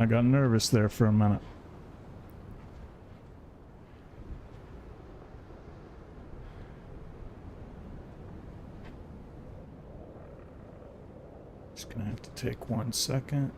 got nervous there for a minute. Just gonna have to take 1 second.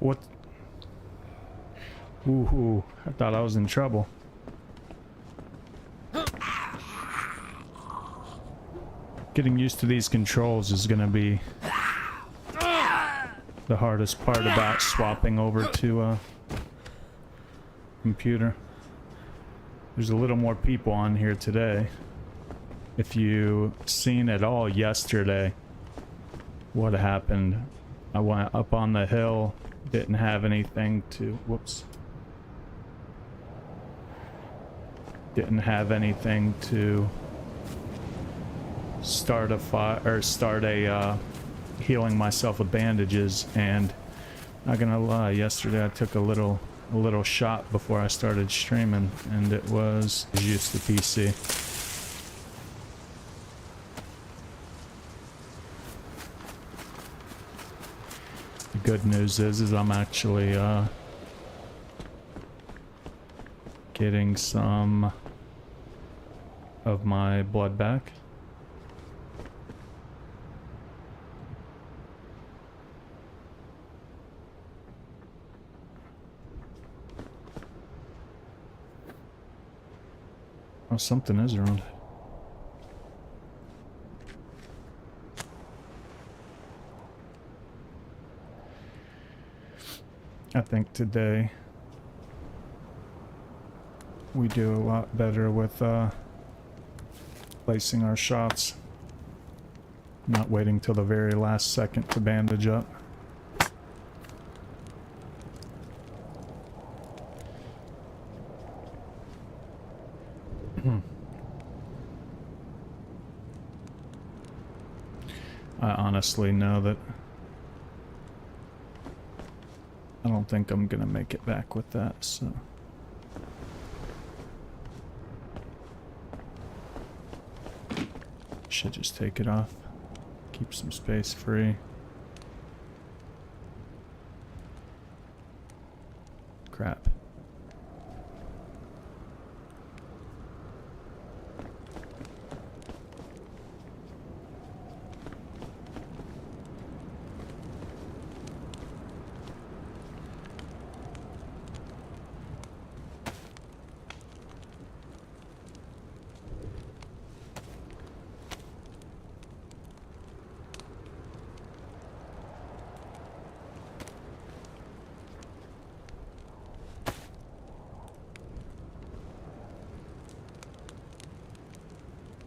What? Ooh, I thought I was in trouble. Getting used to these controls is gonna be the hardest part about swapping over to a computer. There's a little more people on here today. If you seen it all yesterday, what happened? I went up on the hill, didn't have anything to, whoops. Didn't have anything to start a fire, or start a, healing myself with bandages, and not gonna lie, yesterday I took a little shot before I started streaming, and it was just the PC. The good news is I'm actually getting some of my blood back. Oh, something is around. I think today we do a lot better with placing our shots, not waiting till the very last second to bandage up. I honestly know that I don't think I'm gonna make it back with that, so. Should just take it off. Keep some space free. Crap.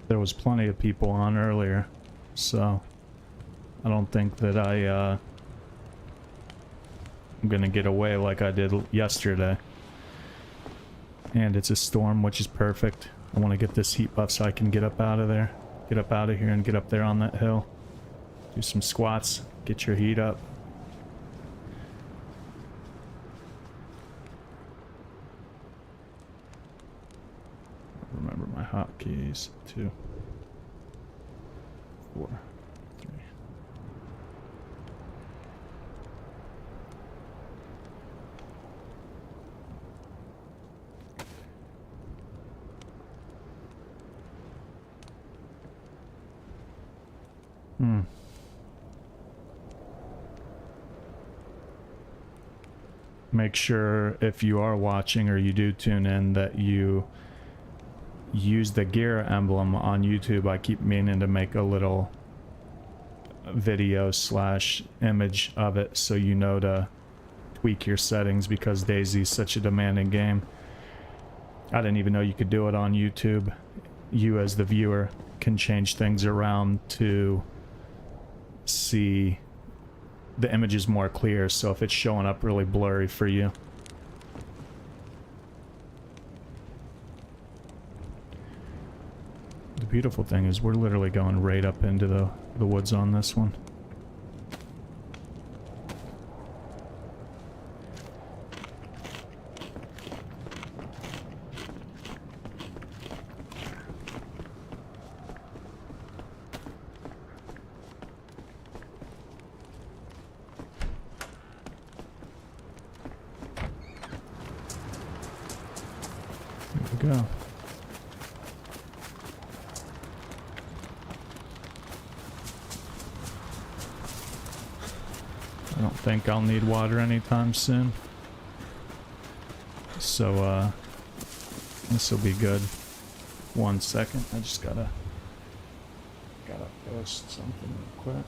There was plenty of people on earlier, so I don't think that I'm gonna get away like I did yesterday. And it's a storm, which is perfect. I want to get this heat buff so I can get up out of there, get up out of here and get up there on that hill. Do some squats, get your heat up. hotkeys. 2, 4, 3. Make sure if you are watching or you do tune in that you use the gear emblem on YouTube. I keep meaning to make a little video / image of it so you know to tweak your settings, because Dayz is such a demanding game. I didn't even know you could do it on YouTube. You as the viewer can change things around to see the image is more clear, so if it's showing up really blurry for you. The beautiful thing is we're literally going right up into the woods on this one. Go. I don't think I'll need water anytime soon, so this will be good. 1 second, I just gotta post something real quick.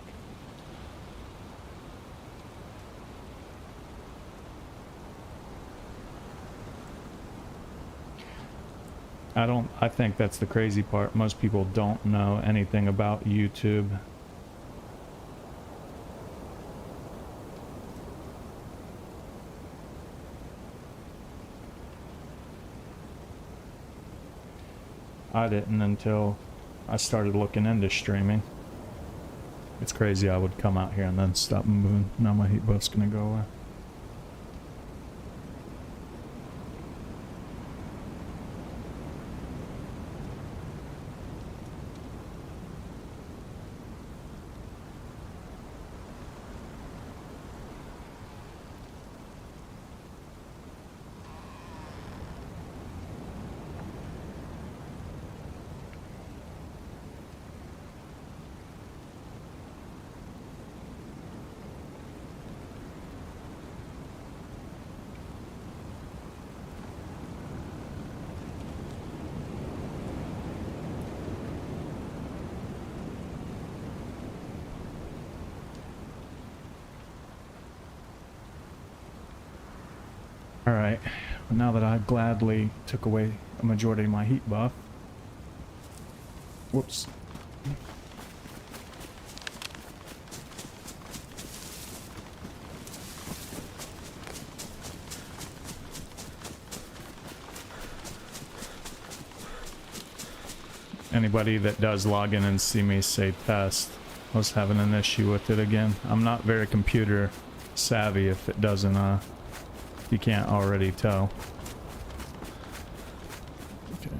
I think that's the crazy part. Most people don't know anything about YouTube. I didn't until I started looking into streaming. It's crazy I would come out here and then stop moving. Now my heat buff's gonna go away. Alright, now that I gladly took away a majority of my heat buff. Whoops. Anybody that does log in and see me say test, I was having an issue with it again. I'm not very computer savvy, if it doesn't you can't already tell. Okay.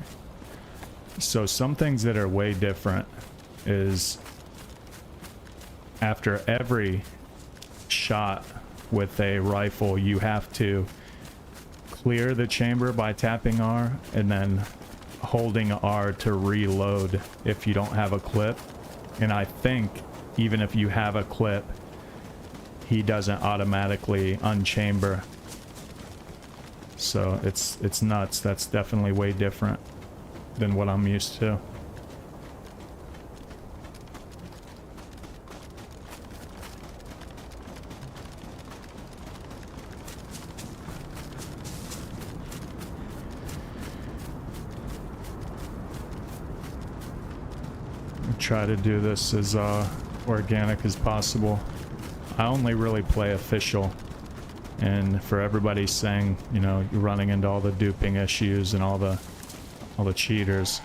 So some things that are way different is after every shot with a rifle, you have to clear the chamber by tapping R and then holding R to reload if you don't have a clip. And I think even if you have a clip, he doesn't automatically unchamber. So it's nuts. That's definitely way different than what I'm used to. I try to do this as organic as possible. I only really play official. And for everybody saying, you know, you're running into all the duping issues and all the cheaters.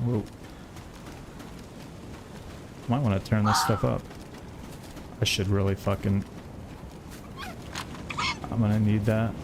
Whoa. Might want to turn this stuff up. I should really fucking... I'm gonna need that.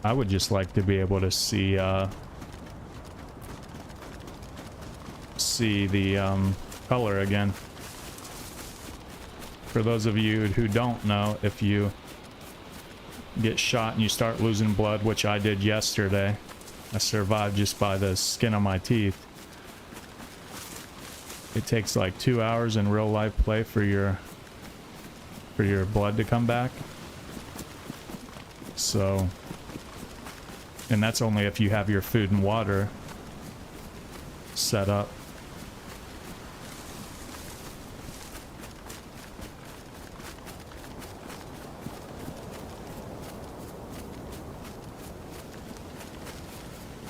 I would just like to be able to see the color again. For those of you who don't know, if you get shot and you start losing blood, which I did yesterday, I survived just by the skin of my teeth. It takes like 2 hours in real life play for your blood to come back. So, and that's only if you have your food and water set up.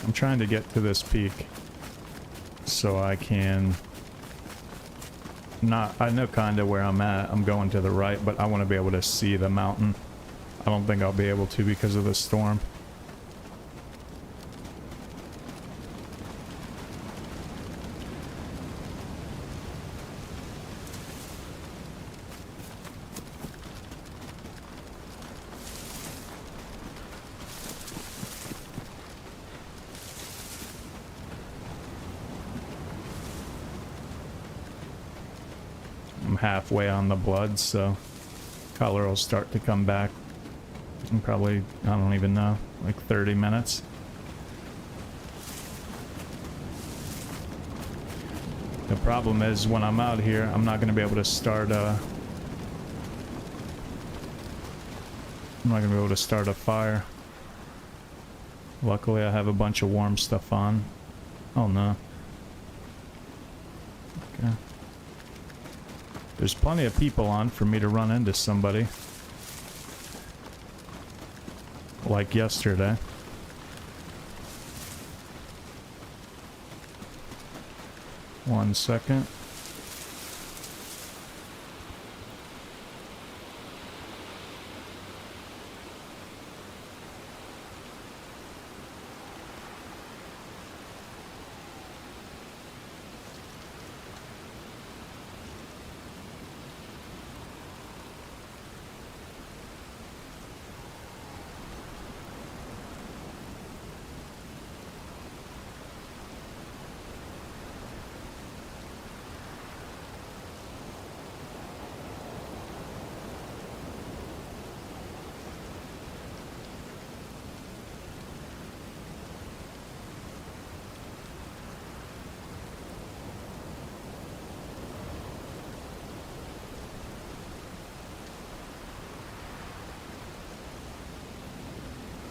I'm trying to get to this peak so I can I know kind of where I'm at. I'm going to the right, but I want to be able to see the mountain. I don't think I'll be able to because of the storm. Halfway on the blood, so color will start to come back in probably, I don't even know, like 30 minutes. The problem is when I'm out here, I'm not going to be able to start a fire. Luckily I have a bunch of warm stuff on. Oh no. Okay. There's plenty of people on for me to run into somebody. Like yesterday. One second.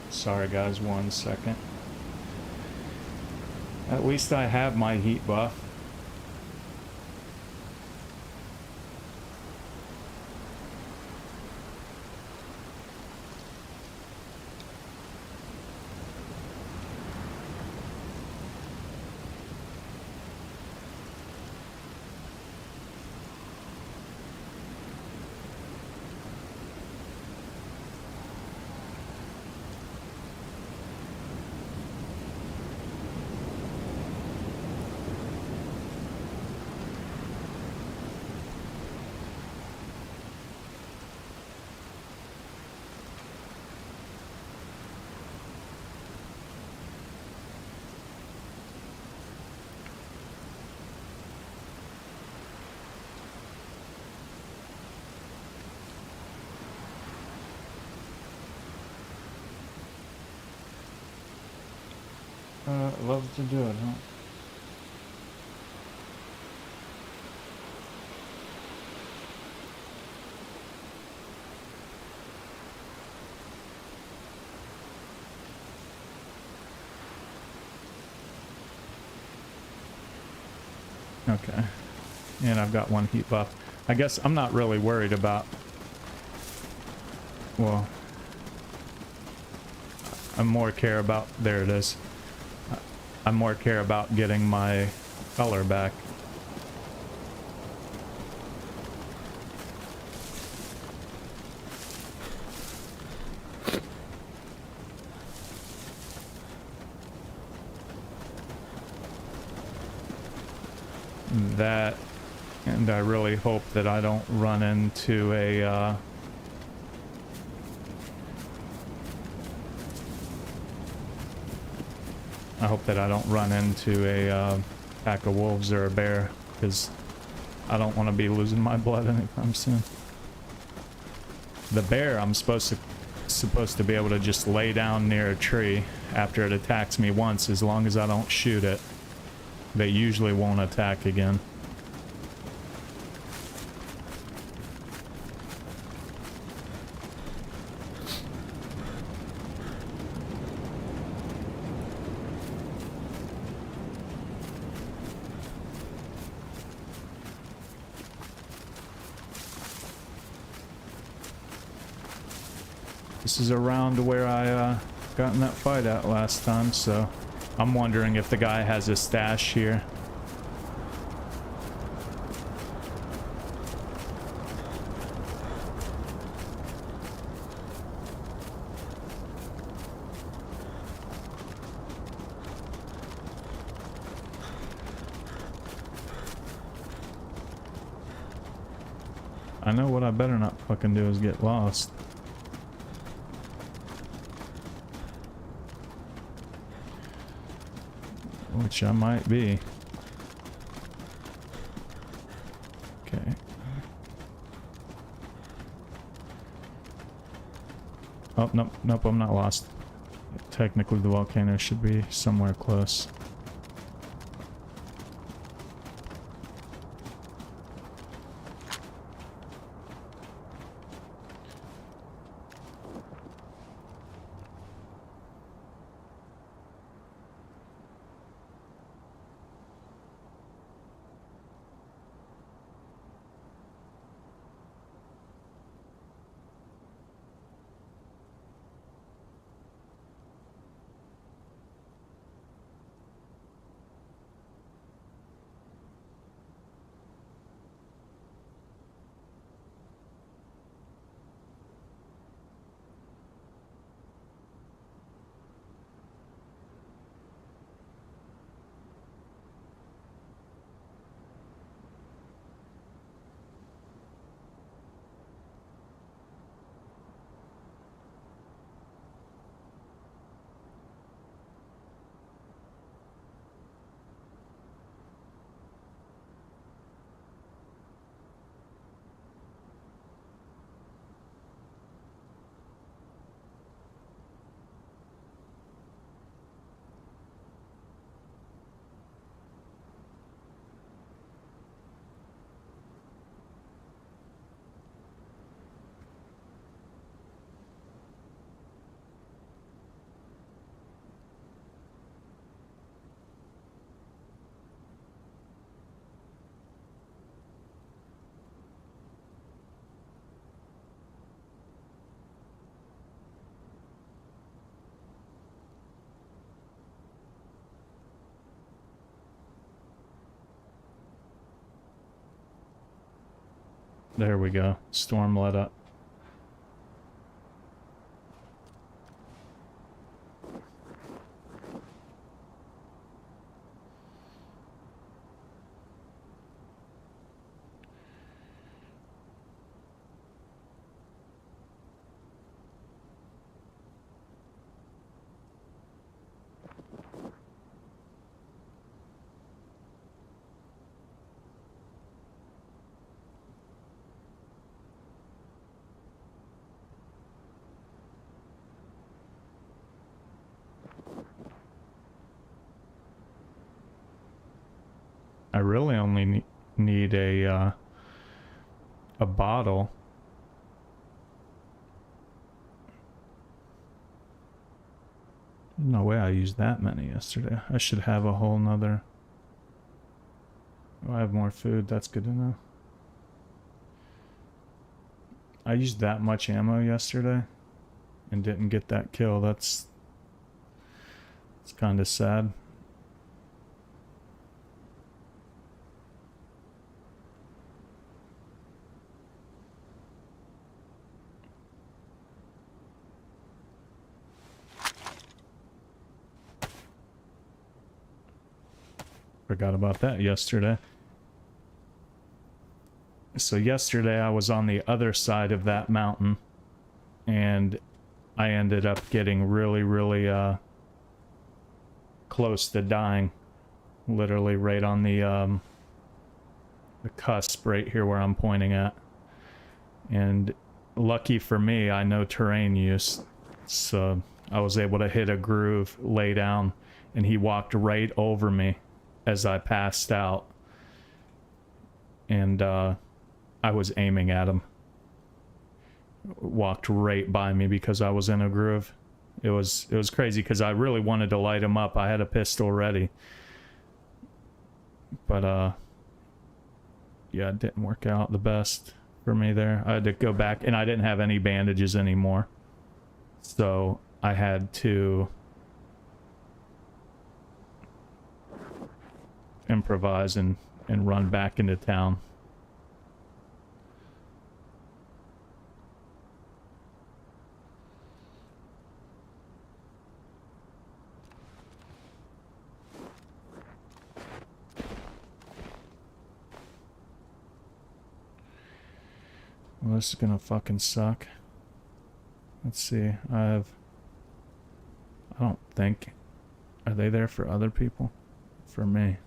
Sorry guys, 1 second. At least I have my heat buff. Love to do it, huh? Okay. And I've got one heat buff. I guess I'm not really worried about... Well... I more care about... There it is. I more care about getting my color back. That, and I really hope that I don't run into a I hope that I don't run into a pack of wolves or a bear, because I don't want to be losing my blood anytime soon. The bear, I'm supposed to be able to just lay down near a tree after it attacks me once, as long as I don't shoot it. They usually won't attack again. This is around where I got in that fight at last time, so I'm wondering if the guy has a stash here. I know what I better not fucking do is get lost. Which I might be. Okay. Oh, nope, nope, I'm not lost. Technically, the volcano should be somewhere close. There we go. Storm let up. I really only need a bottle. No way I used that many yesterday. I should have a whole nother. Oh, I have more food. That's good to know. I used that much ammo yesterday and didn't get that kill. It's kind of sad. Forgot about that yesterday. So yesterday I was on the other side of that mountain and I ended up getting really close to dying. Literally right on the cusp right here where I'm pointing at. And lucky for me, I know terrain use, so I was able to hit a groove, lay down, and he walked right over me as I passed out. And I was aiming at him. Walked right by me because I was in a groove. It was crazy because I really wanted to light him up. I had a pistol ready. But yeah, it didn't work out the best for me there. I had to go back, and I didn't have any bandages anymore. So I had to improvise and run back into town. Well, this is gonna fucking suck. Let's see, I don't think... Are they there for other people? For me.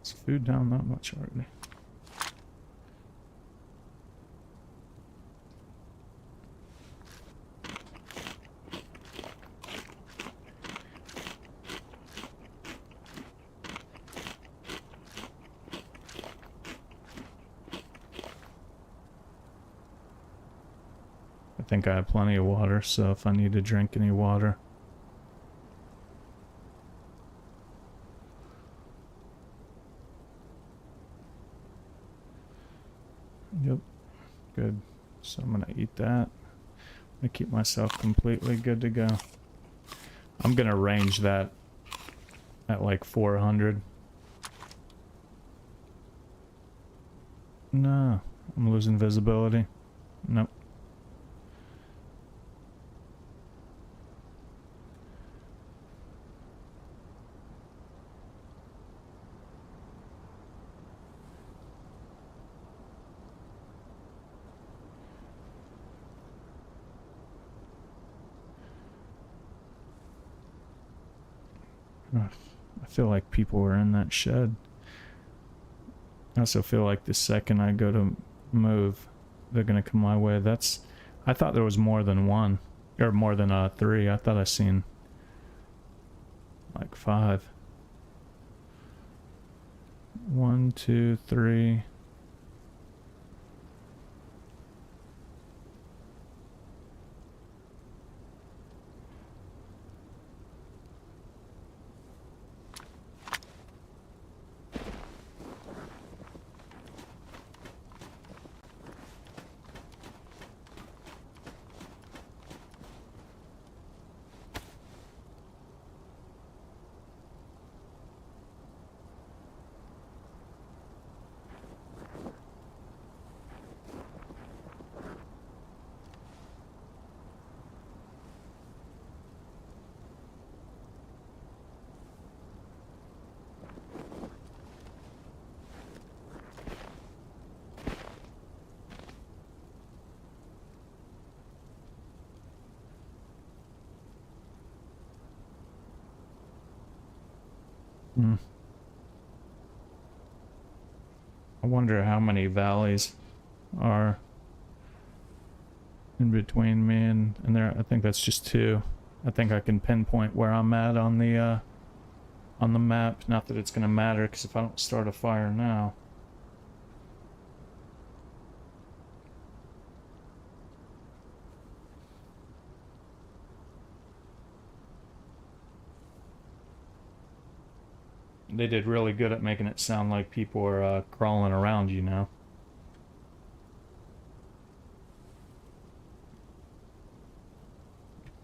Is food down that much already? I think I have plenty of water, so if I need to drink any water. Yep, good. So I'm gonna eat that. I'm gonna keep myself completely good to go. I'm gonna range that at like 400. No, I'm losing visibility. Nope. I feel like people were in that shed. I also feel like the second I go to move, they're gonna come my way. That's... I thought there was more than one. Or more than 3. I thought I seen like 5. 1, 2, 3. I wonder how many valleys are in between me and there. I think that's just 2. I think I can pinpoint where I'm at on the map. Not that it's gonna matter, because if I don't start a fire now. They did really good at making it sound like people are crawling around you now.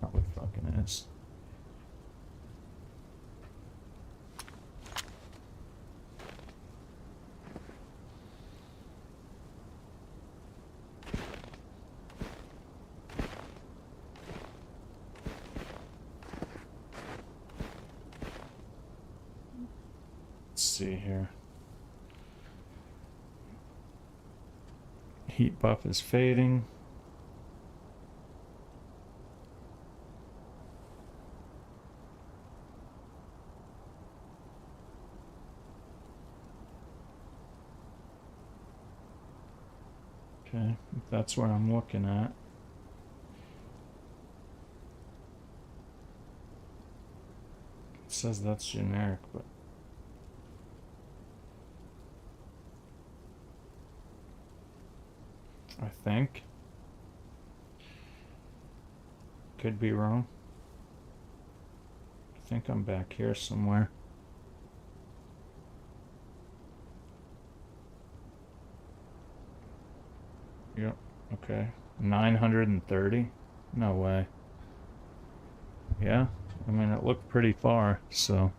Probably fucking is. See here. heat buff is fading. Okay, if that's where I'm looking at. It says that's generic, but I think. Could be wrong. I think I'm back here somewhere. Yep, okay. 930? No way. Yeah, I mean, it looked pretty far, so.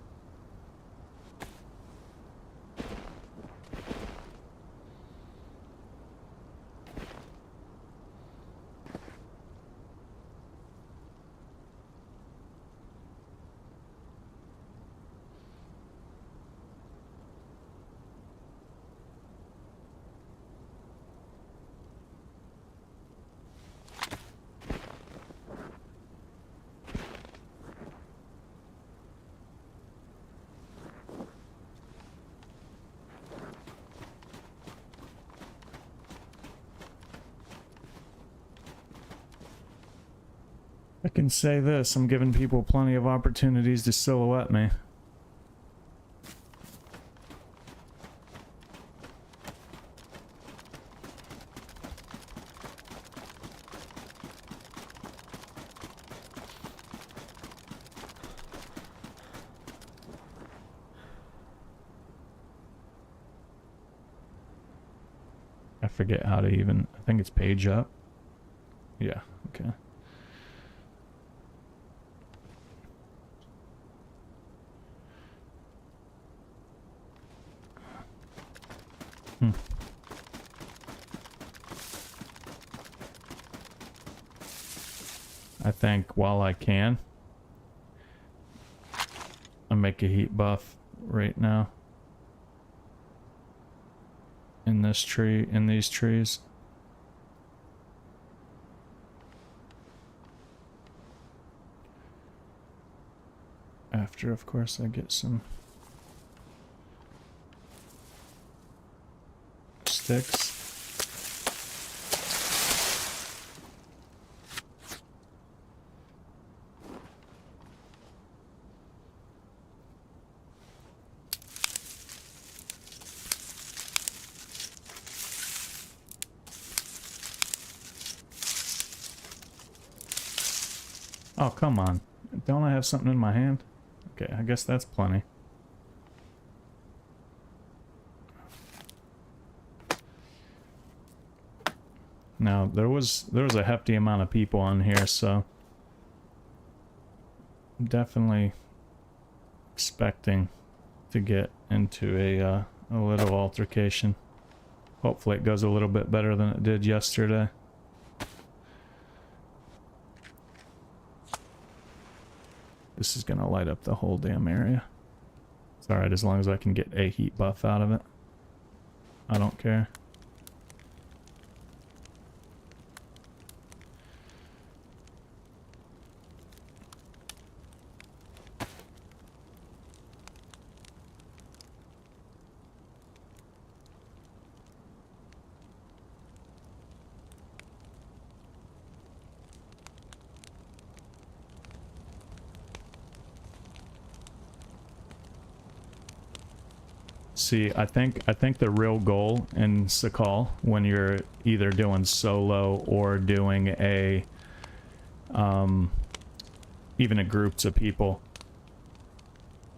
I can say this, I'm giving people plenty of opportunities to silhouette me. I forget how to even, I think it's page up. Yeah, okay. I think while I can, I'll make a heat buff right now. In this tree, in these trees. After, of course, I get some sticks. Oh, come on. Don't I have something in my hand? Okay, I guess that's plenty. Now, there was a hefty amount of people on here, so I'm definitely expecting to get into a little altercation. Hopefully it goes a little bit better than it did yesterday. This is gonna light up the whole damn area. It's alright as long as I can get a heat buff out of it. I don't care. See, I think the real goal in Sakal, when you're either doing solo or doing a even a groups of people.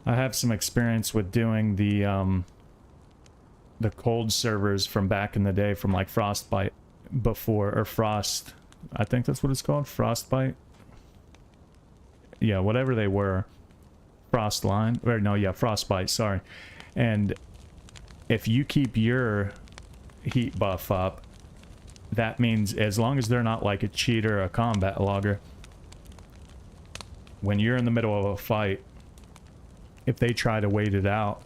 I have some experience with doing the cold servers from back in the day, from like Frostbite before, or Frost, I think that's what it's called, Frostbite. Yeah, whatever they were. Frostline, or no, yeah, Frostbite, sorry. And if you keep your heat buff up, that means as long as they're not like a cheat or a combat logger, when you're in the middle of a fight, if they try to wait it out,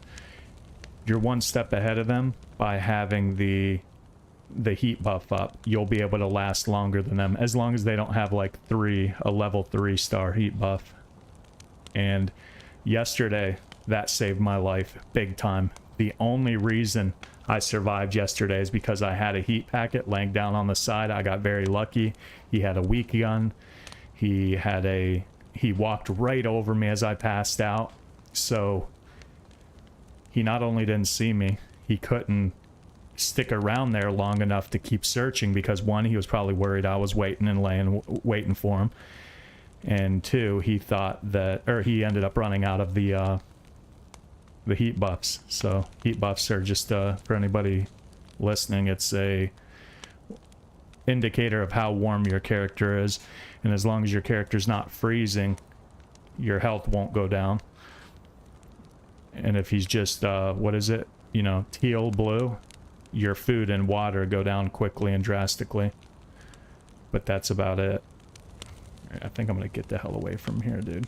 you're one step ahead of them by having the the heat buff up, you'll be able to last longer than them, as long as they don't have like a level 3-star heat buff. And yesterday, that saved my life big time. The only reason I survived yesterday is because I had a heat packet laying down on the side. I got very lucky. He had a weak gun. He walked right over me as I passed out. So he not only didn't see me, he couldn't stick around there long enough to keep searching, because one, he was probably worried I was waiting waiting for him, and two, he thought that, or he ended up running out of the heat buffs. So heat buffs are just for anybody listening, it's a indicator of how warm your character is, and as long as your character's not freezing, your health won't go down. And if he's just what is it, you know, teal blue, your food and water go down quickly and drastically. But that's about it. I think I'm gonna get the hell away from here, dude.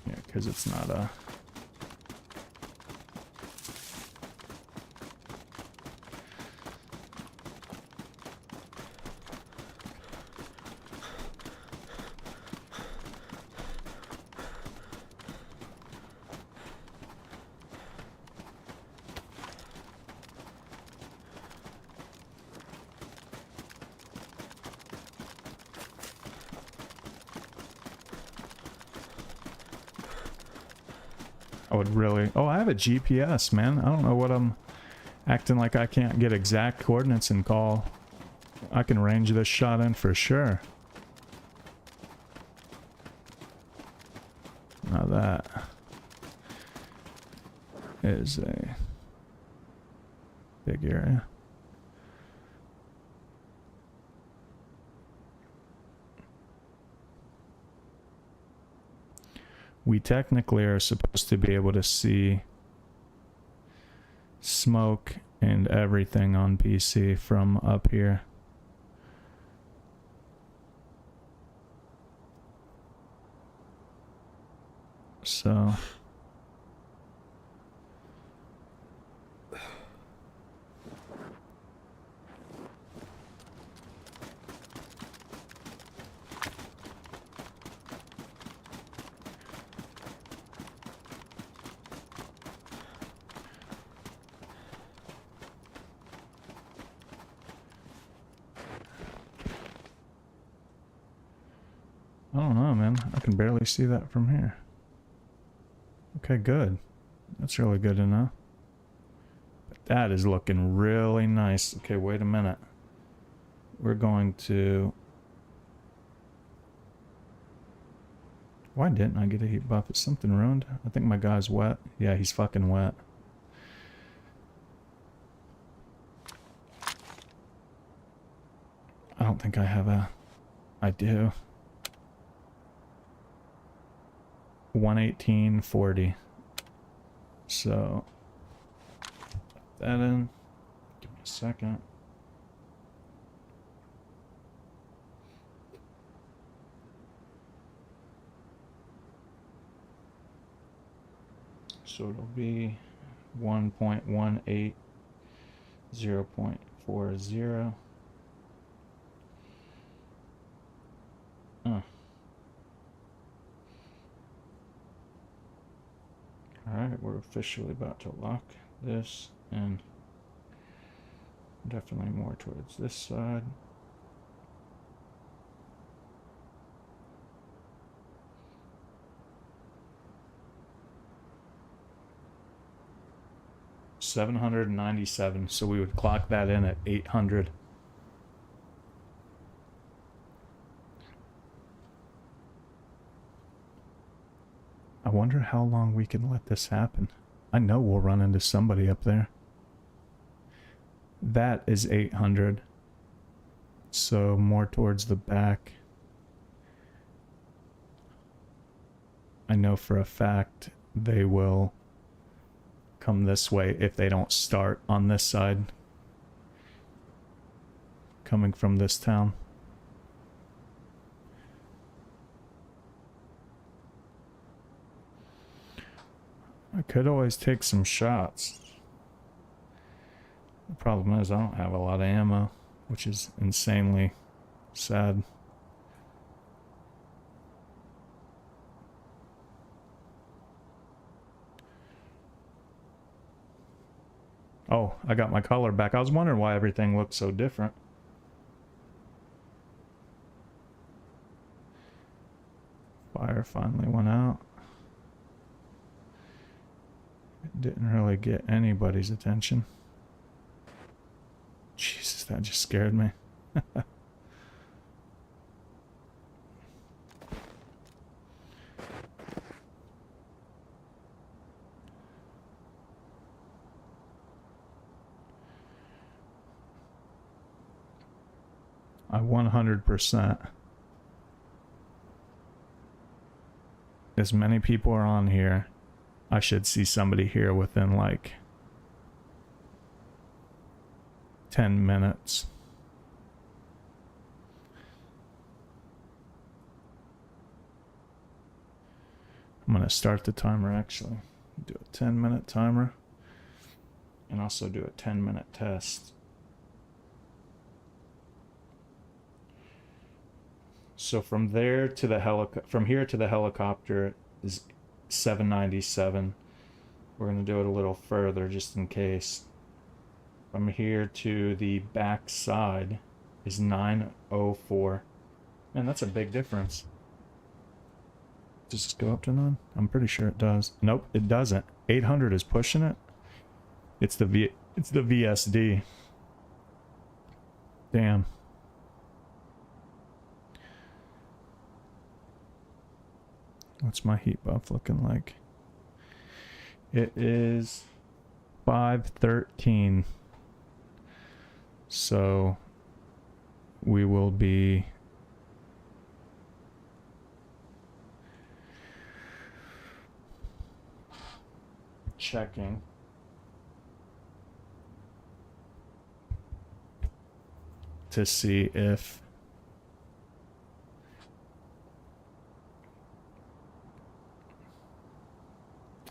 Yeah, because it's not a... I would really... Oh, I have a GPS, man. I don't know what I'm acting like I can't get exact coordinates and call. I can range this shot in for sure. Now that is a big area. We technically are supposed to be able to see smoke and everything on PC from up here. So... I don't know, man. I can barely see that from here. Okay, good. That's really good to know. But that is looking really nice. Okay, wait a minute. We're going to... Why didn't I get a heat buff? Is something ruined? I think my guy's wet. Yeah, he's fucking wet. I don't think I have a... I do. 118.40. So put that in. Give me a second. So it'll be 1.18, 0.40. Alright, we're officially about to lock this in. Definitely more towards this side. $797, so we would clock that in at 800. I wonder how long we can let this happen. I know we'll run into somebody up there. That is 800. So more towards the back. I know for a fact they will come this way if they don't start on this side. Coming from this town. I could always take some shots. The problem is I don't have a lot of ammo, which is insanely sad. Oh, I got my color back. I was wondering why everything looked so different. Fire finally went out. It didn't really get anybody's attention. Jesus, that just scared me. I 100%. As many people are on here, I should see somebody here within like 10 minutes. I'm gonna start the timer actually. Do a 10-minute timer and also do a 10-minute test. So from there to the from here to the helicopter is 797. We're gonna do it a little further just in case. From here to the back side is 904. Man, that's a big difference. Does this go up to 9? I'm pretty sure it does. Nope, it doesn't. 800 is pushing it. It's the VSD. Damn. What's my heat buff looking like? It is 513. So we will be checking to see if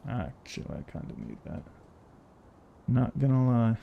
actually I kind of need that. Not gonna lie.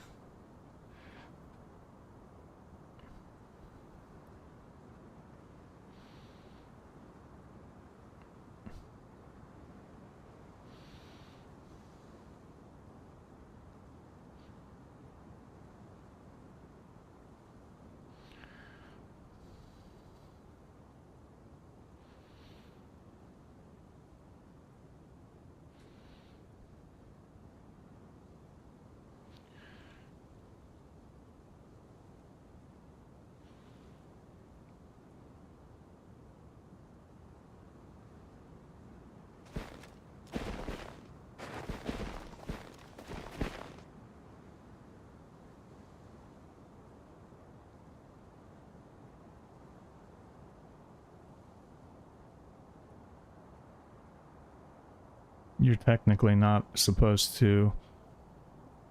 You're technically not supposed to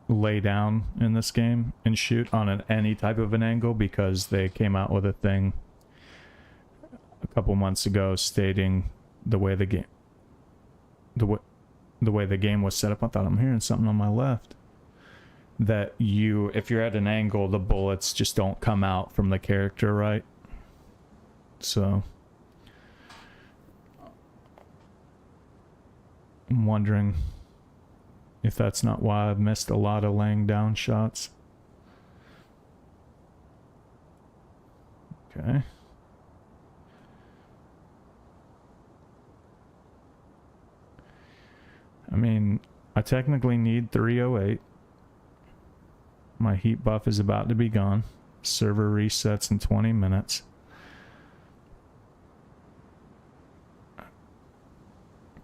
lay down in this game and shoot on any type of an angle because they came out with a thing a couple months ago stating the way the game was set up. I thought I'm hearing something on my left. That if you're at an angle, the bullets just don't come out from the character right. So I'm wondering if that's not why I've missed a lot of laying down shots. Okay. I mean, I technically need 308. My heat buff is about to be gone. Server resets in 20 minutes.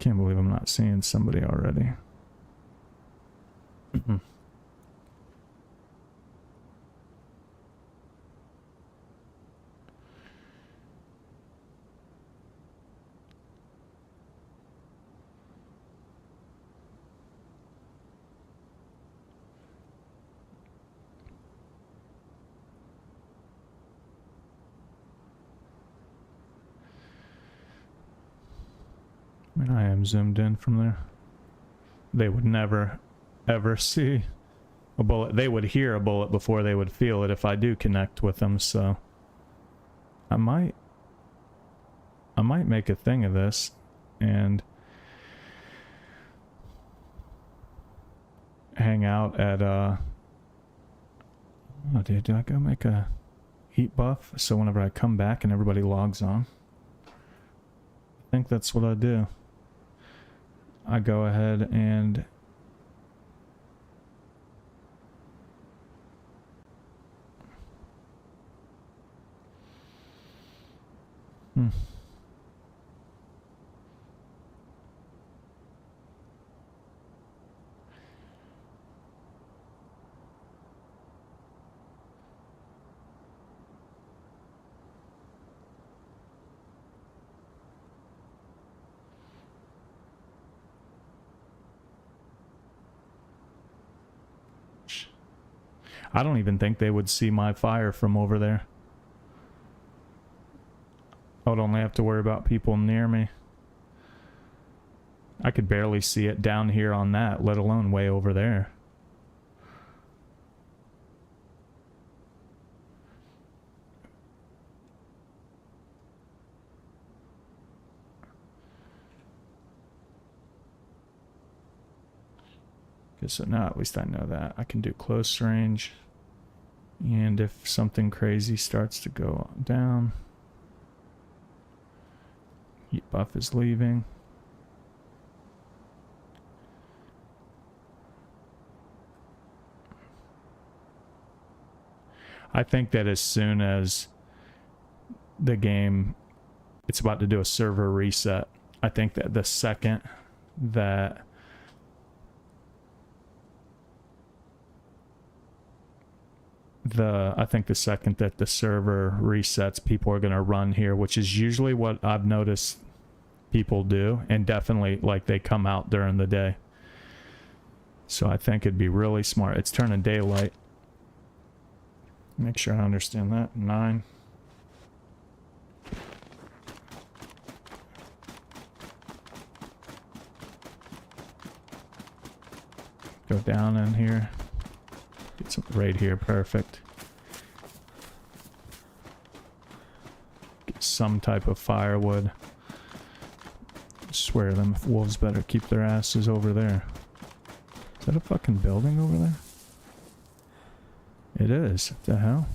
Can't believe I'm not seeing somebody already. I mean, I am zoomed in from there. they would never, ever see a bullet. They would hear a bullet before they would feel it if I do connect with them, so... I might make a thing of this, and... hang out at, oh dude, do I go make a heat buff so whenever I come back and everybody logs on? I think that's what I do. I go ahead and I don't even think they would see my fire from over there. I would only have to worry about people near me. I could barely see it down here on that, let alone way over there. Okay, so now at least I know that. I can do close range. And if something crazy starts to go down, heat buff is leaving. I think that as soon as the game, it's about to do a server reset, I think that the second that I think the second that the server resets, people are going to run here, which is usually what I've noticed people do, and definitely like they come out during the day. So I think it'd be really smart. It's turning daylight. Make sure I understand that. 9. Go down in here. Get some right here, perfect. Get some type of firewood. I swear them wolves better keep their asses over there. Is that a fucking building over there? It is. What the hell?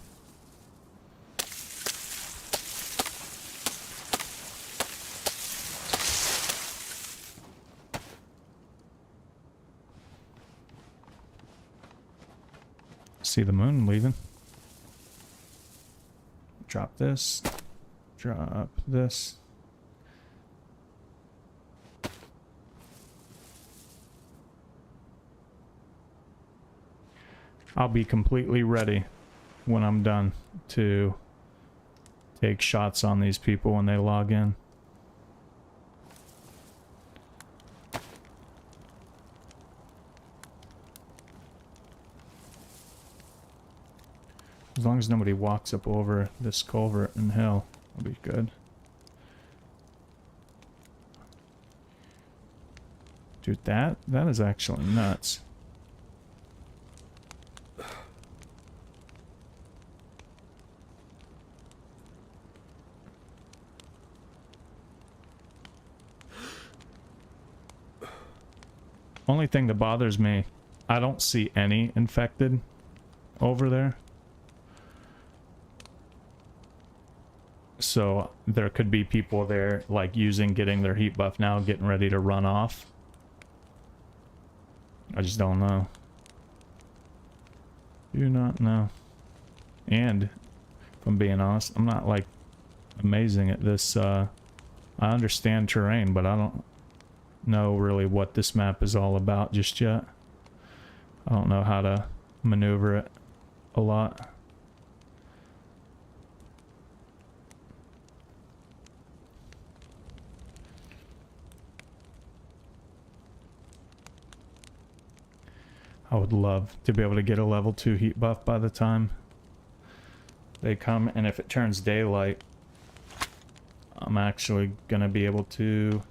See the moon leaving. Drop this. Drop this. I'll be completely ready when I'm done to take shots on these people when they log in. As long as nobody walks up over this culvert and hill, I'll be good. Dude, that is actually nuts. Only thing that bothers me, I don't see any infected over there. So there could be people there like getting their heat buff now, getting ready to run off. I just don't know. Do not know. And if I'm being honest, I'm not like amazing at this. I understand terrain, but I don't know really what this map is all about just yet. I don't know how to maneuver it a lot. I would love to be able to get a level 2 heat buff by the time they come, and if it turns daylight, I'm actually gonna be able to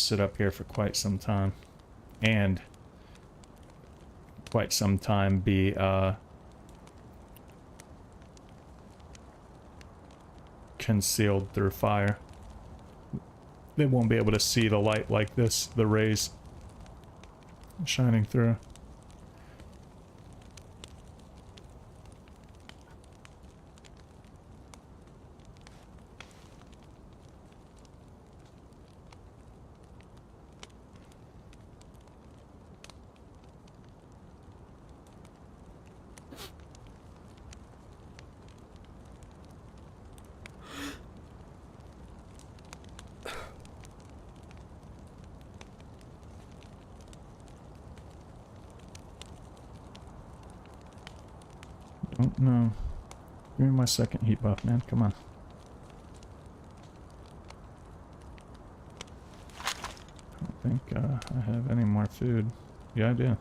sit up here for quite some time. And quite some time be concealed through fire. They won't be able to see the light like this, the rays shining through. Oh, no. Give me my second heat buff, man. Come on. I don't think I have any more food. Yeah, I do.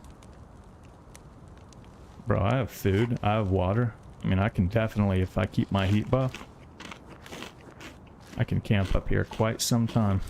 Bro, I have food. I have water. I mean, I can definitely, if I keep my heat buff, I can camp up here quite some time.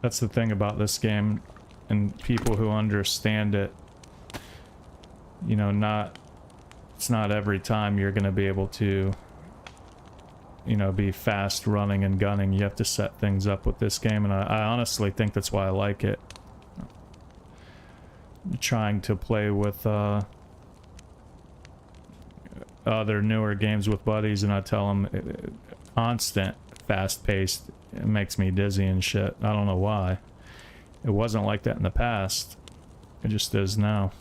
That's the thing about this game, and people who understand it, you know, it's not every time you're going to be able to, you know, be fast running and gunning. You have to set things up with this game, and I honestly think that's why I like it. Trying to play with other newer games with buddies, and I tell them constant fast-paced, it makes me dizzy and shit. I don't know why. It wasn't like that in the past. It just is now.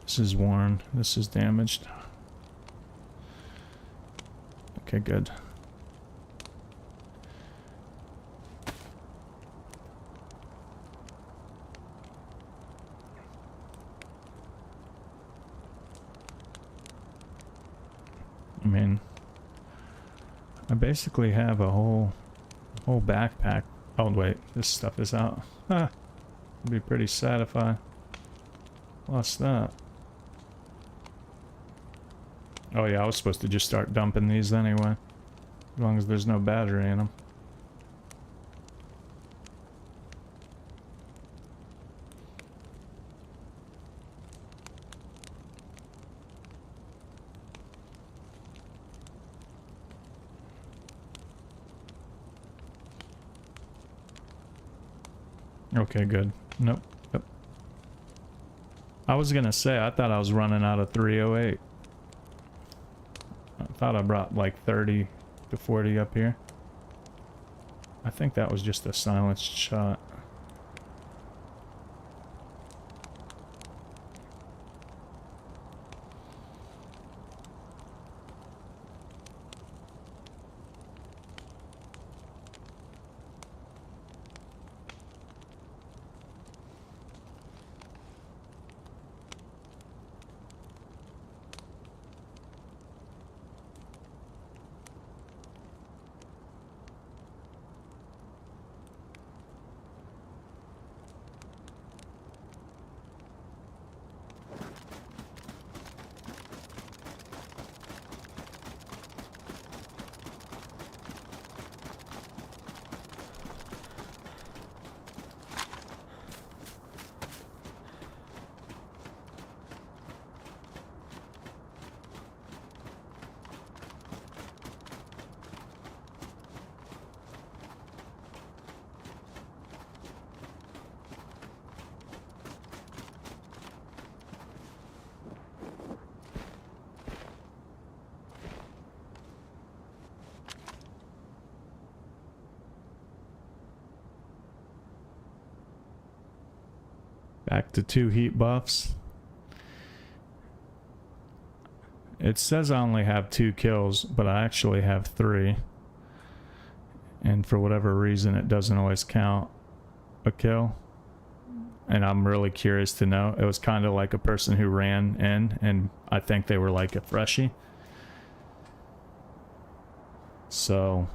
This is worn. This is damaged. Okay, good. I mean, I basically have a whole backpack. Oh wait, this stuff is out. Huh. I'd be pretty sad if I lost that. Oh yeah, I was supposed to just start dumping these anyway, as long as there's no battery in them. Okay, good. Nope. Yep. I was gonna say, I thought I was running out of 308. I thought I brought like 30 to 40 up here. I think that was just a silenced shot. Back to 2 heat buffs. It says I only have 2 kills, but I actually have 3. And for whatever reason, it doesn't always count. a kill. And I'm really curious to know. It was kind of like a person who ran in, and I think they were like a freshie. So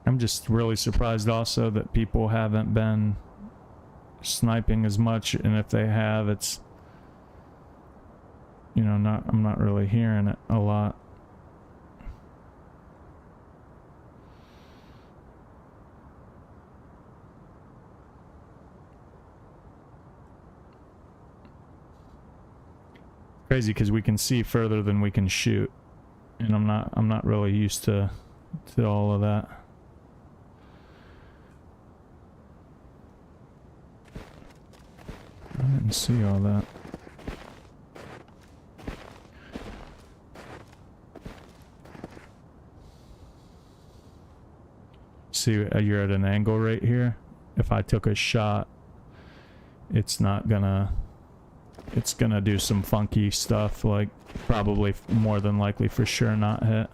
I'm just really surprised also that people haven't been sniping as much, and if they have, it's, you know, I'm not really hearing it a lot. Crazy because we can see further than we can shoot, and I'm not really used to all of that. I didn't see all that. See, you're at an angle right here. If I took a shot, it's not gonna, it's gonna do some funky stuff, like probably more than likely for sure not hit.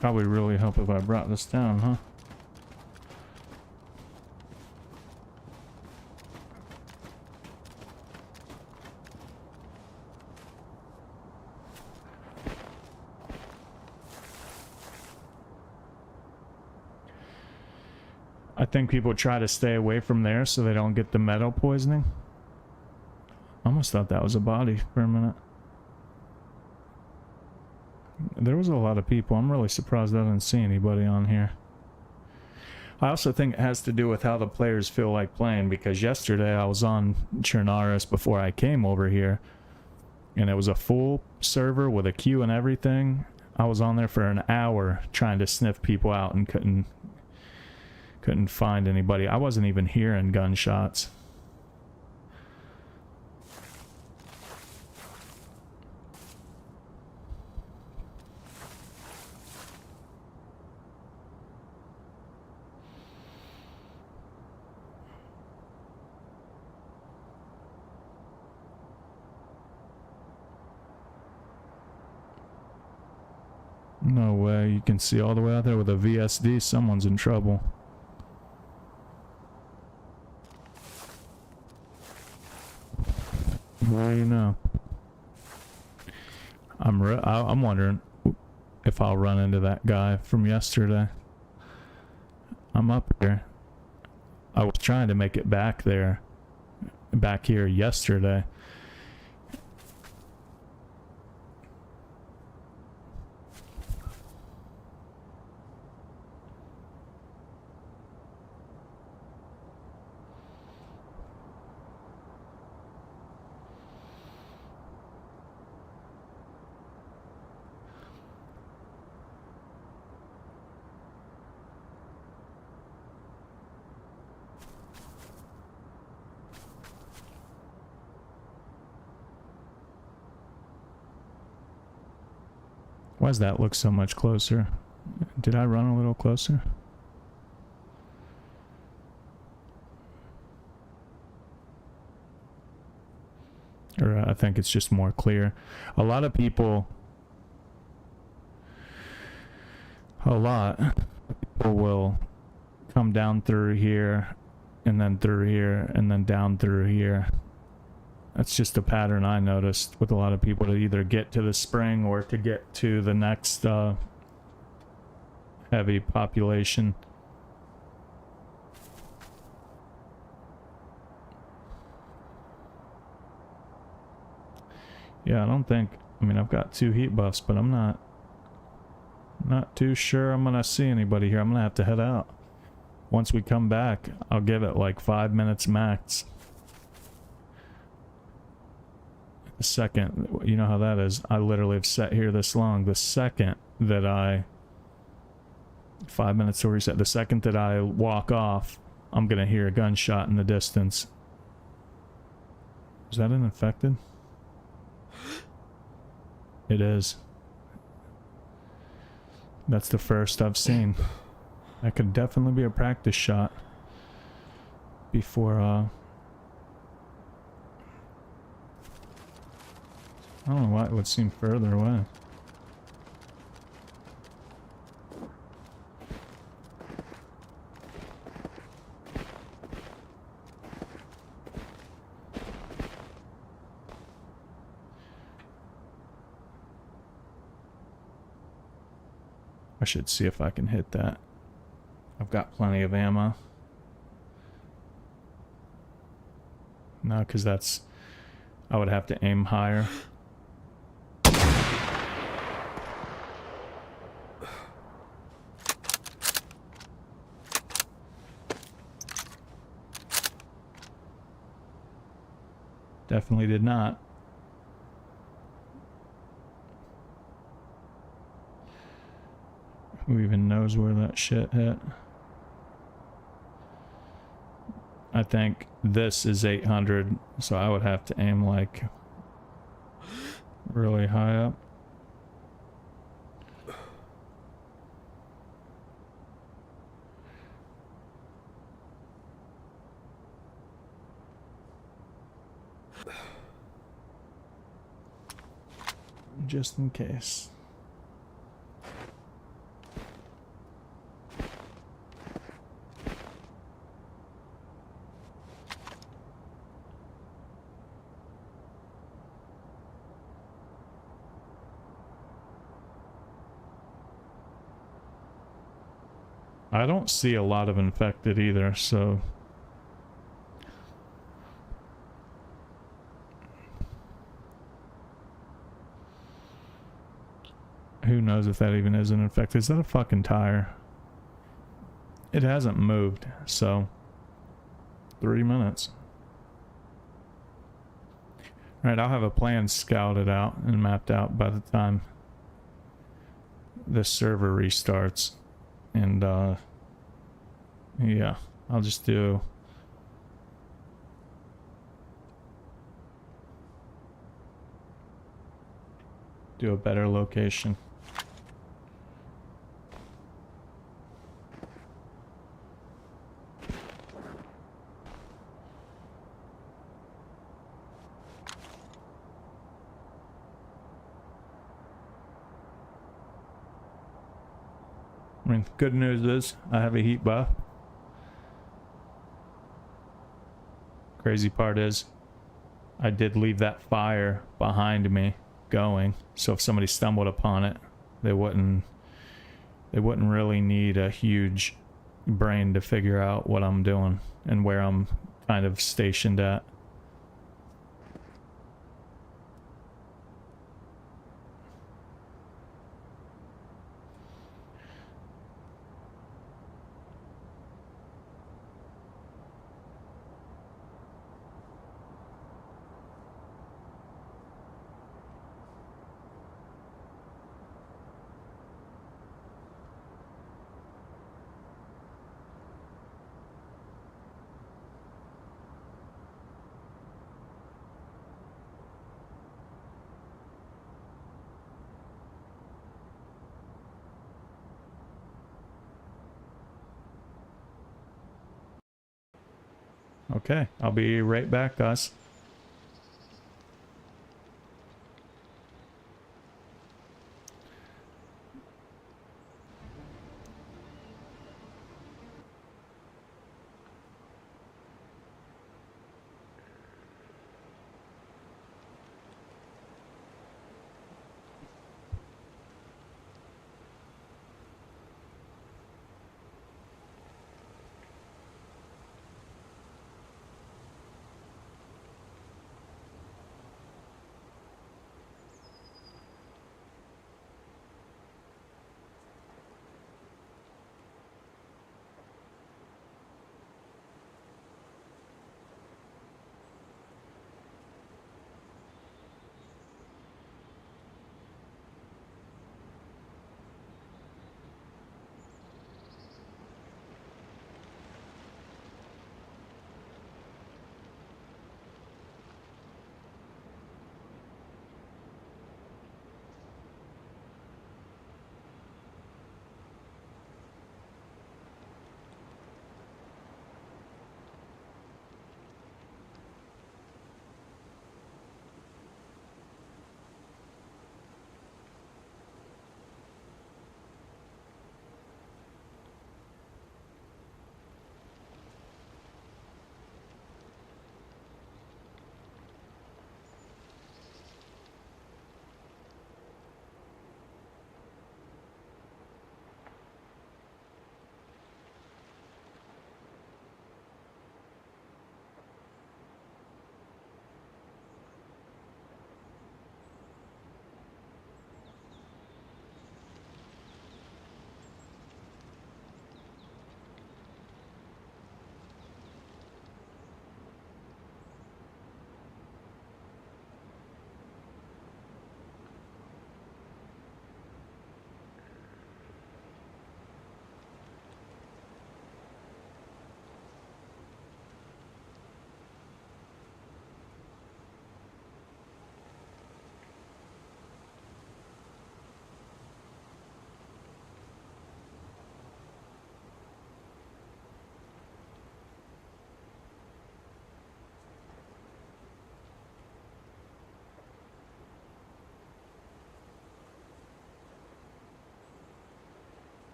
Probably really help if I brought this down, huh? I think people try to stay away from there so they don't get the metal poisoning. I almost thought that was a body for a minute. There was a lot of people. I'm really surprised I didn't see anybody on here. I also think it has to do with how the players feel like playing, because yesterday I was on Chernaris before I came over here, and it was a full server with a queue and everything. I was on there for an hour trying to sniff people out and couldn't find anybody. I wasn't even hearing gunshots. No way, you can see all the way out there with a VSD, someone's in trouble. Well, you know. I'm wondering if I'll run into that guy from yesterday. I'm up here. I was trying to make it back there, back here yesterday. Why does that look so much closer? Did I run a little closer? Or I think it's just more clear. A lot of people will come down through here and then through here and then down through here. That's just a pattern I noticed with a lot of people, to either get to the spring or to get to the next heavy population. Yeah, I don't think, I mean, I've got 2 heat buffs, but I'm not too sure I'm gonna see anybody here. I'm gonna have to head out. Once we come back, I'll give it like 5 minutes max. The second, you know how that is. I literally have sat here this long. The second that 5 minutes to reset. The second that I walk off, I'm gonna hear a gunshot in the distance. Is that an infected? It is. That's the first I've seen. That could definitely be a practice shot before I don't know why it would seem further away. I should see if I can hit that. I've got plenty of ammo. No, because that's... I would have to aim higher. Definitely did not. Who even knows where that shit hit? I think this is 800, so I would have to aim like really high up. Just in case. I don't see a lot of infected either, so... Who knows if that even is an infected? Is that a fucking tire? It hasn't moved, so... 3 minutes. Alright, I'll have a plan scouted out and mapped out by the time this server restarts. And, yeah, I'll just do... a better location. I mean, good news is I have a heat buff. Crazy part is I did leave that fire behind me going, so if somebody stumbled upon it, they wouldn't really need a huge brain to figure out what I'm doing and where I'm kind of stationed at. Okay, I'll be right back, guys.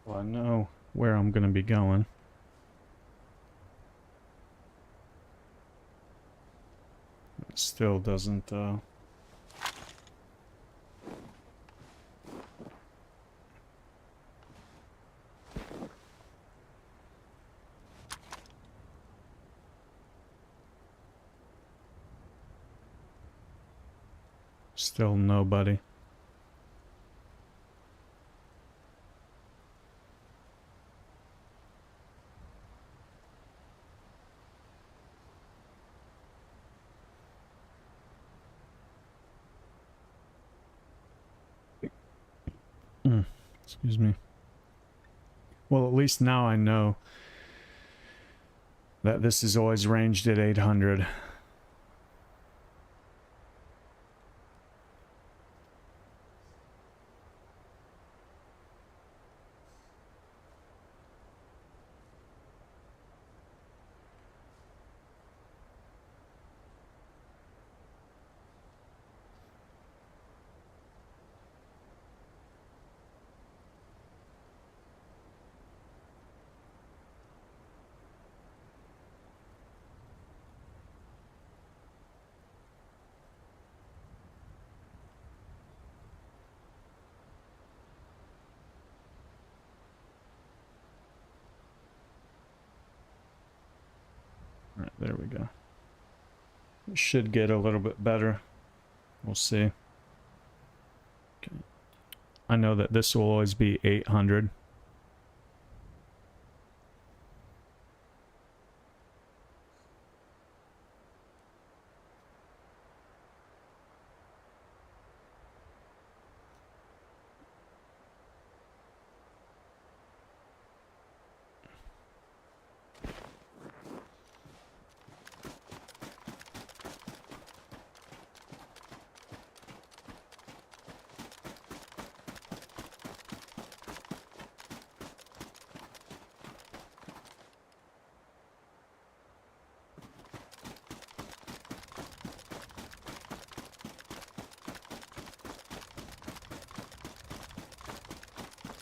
Well, I know where I'm gonna be going. It still doesn't, still nobody. Excuse me. Well, at least now I know that this is always ranged at 800. Alright, there we go. It should get a little bit better. We'll see. Okay. I know that this will always be 800.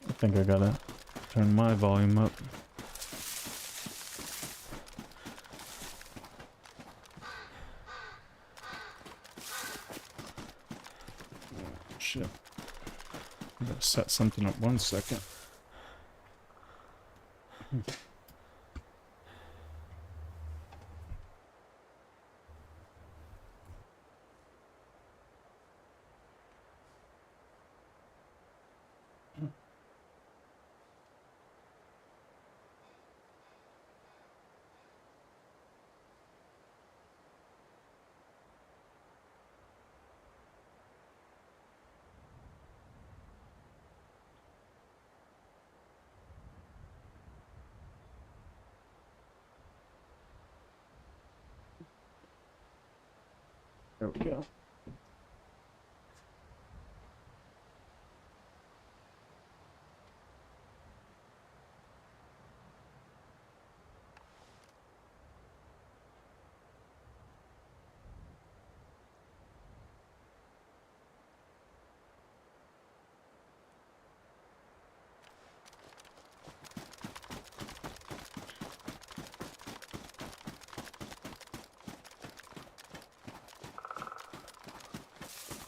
I think I gotta turn my volume up. Shit. I gotta set something up 1 second. There we go.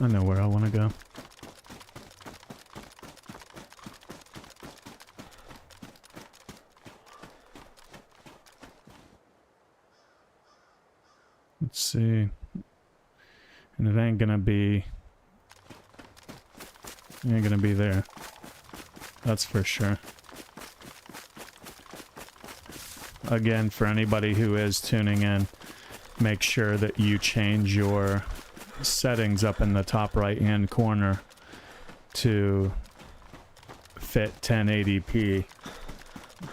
I know where I want to go. Let's see. And it ain't gonna be there. That's for sure. Again, for anybody who is tuning in, make sure that you change your settings up in the top right hand corner to fit 1080p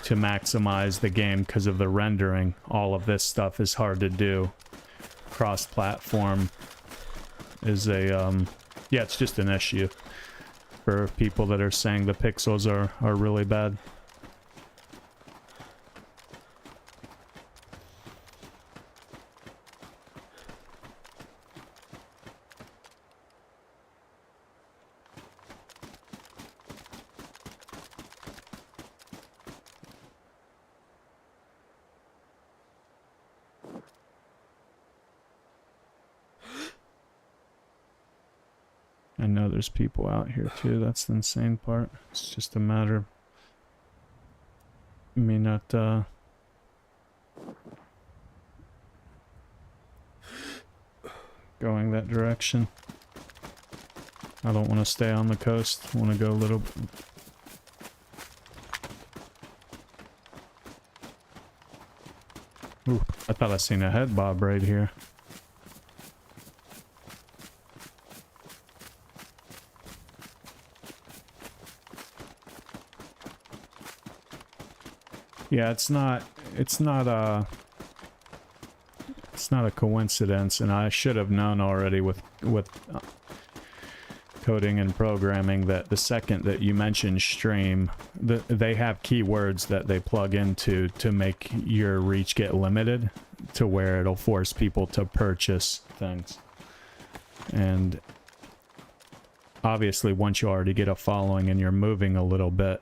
to maximize the game because of the rendering. All of this stuff is hard to do. Cross-platform is a yeah, it's just an issue for people that are saying the pixels are really bad. I know there's people out here too. That's the insane part. It's just a matter of me not going that direction. I don't want to stay on the coast. I want to go a little. Ooh, I thought I seen a head bob right here. Yeah, it's not a coincidence, and I should have known already with coding and programming that the second that you mention stream, they have keywords that they plug into to make your reach get limited to where it'll force people to purchase things. And obviously once you already get a following and you're moving a little bit,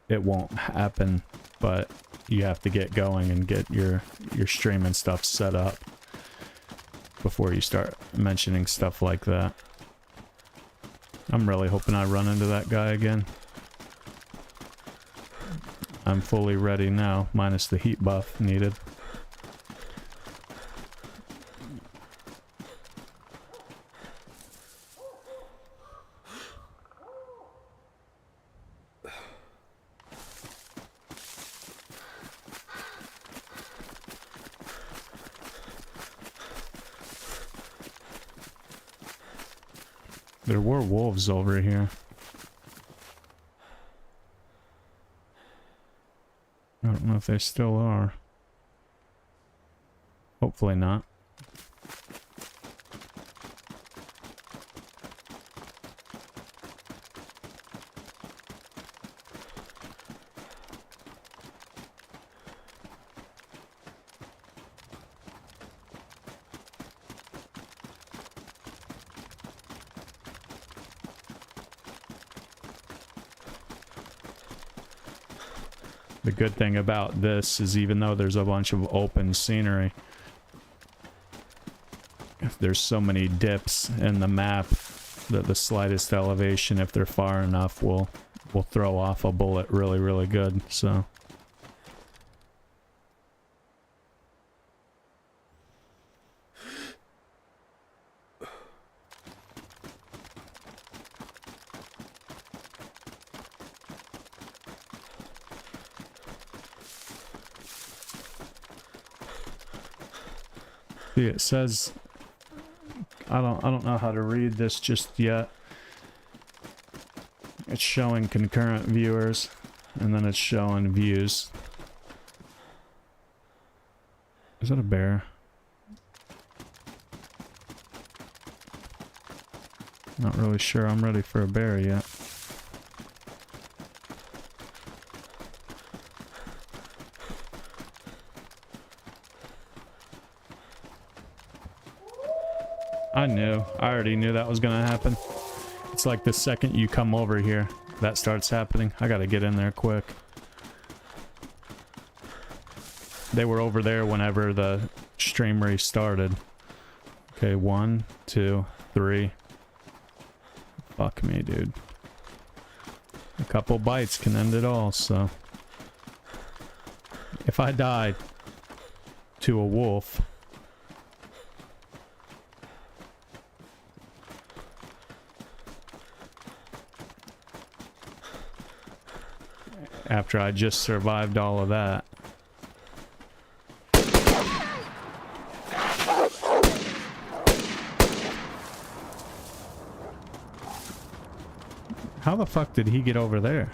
it won't happen, but you have to get going and get your stream and stuff set up before you start mentioning stuff like that. I'm really hoping I run into that guy again. I'm fully ready now, minus the heat buff needed. There were wolves over here. I don't know if there still are. Hopefully not. The good thing about this is even though there's a bunch of open scenery, there's so many dips in the map that the slightest elevation, if they're far enough, will throw off a bullet really, really good. So see, it says, I don't know how to read this just yet. It's showing concurrent viewers, and then it's showing views. Is that a bear? Not really sure I'm ready for a bear yet. I already knew that was gonna happen. It's like the second you come over here, that starts happening. I gotta get in there quick. They were over there whenever the stream restarted. Okay, 1, 2, 3. Fuck me, dude. A couple bites can end it all, so. If I die to a wolf, after I just survived all of that. How the fuck did he get over there?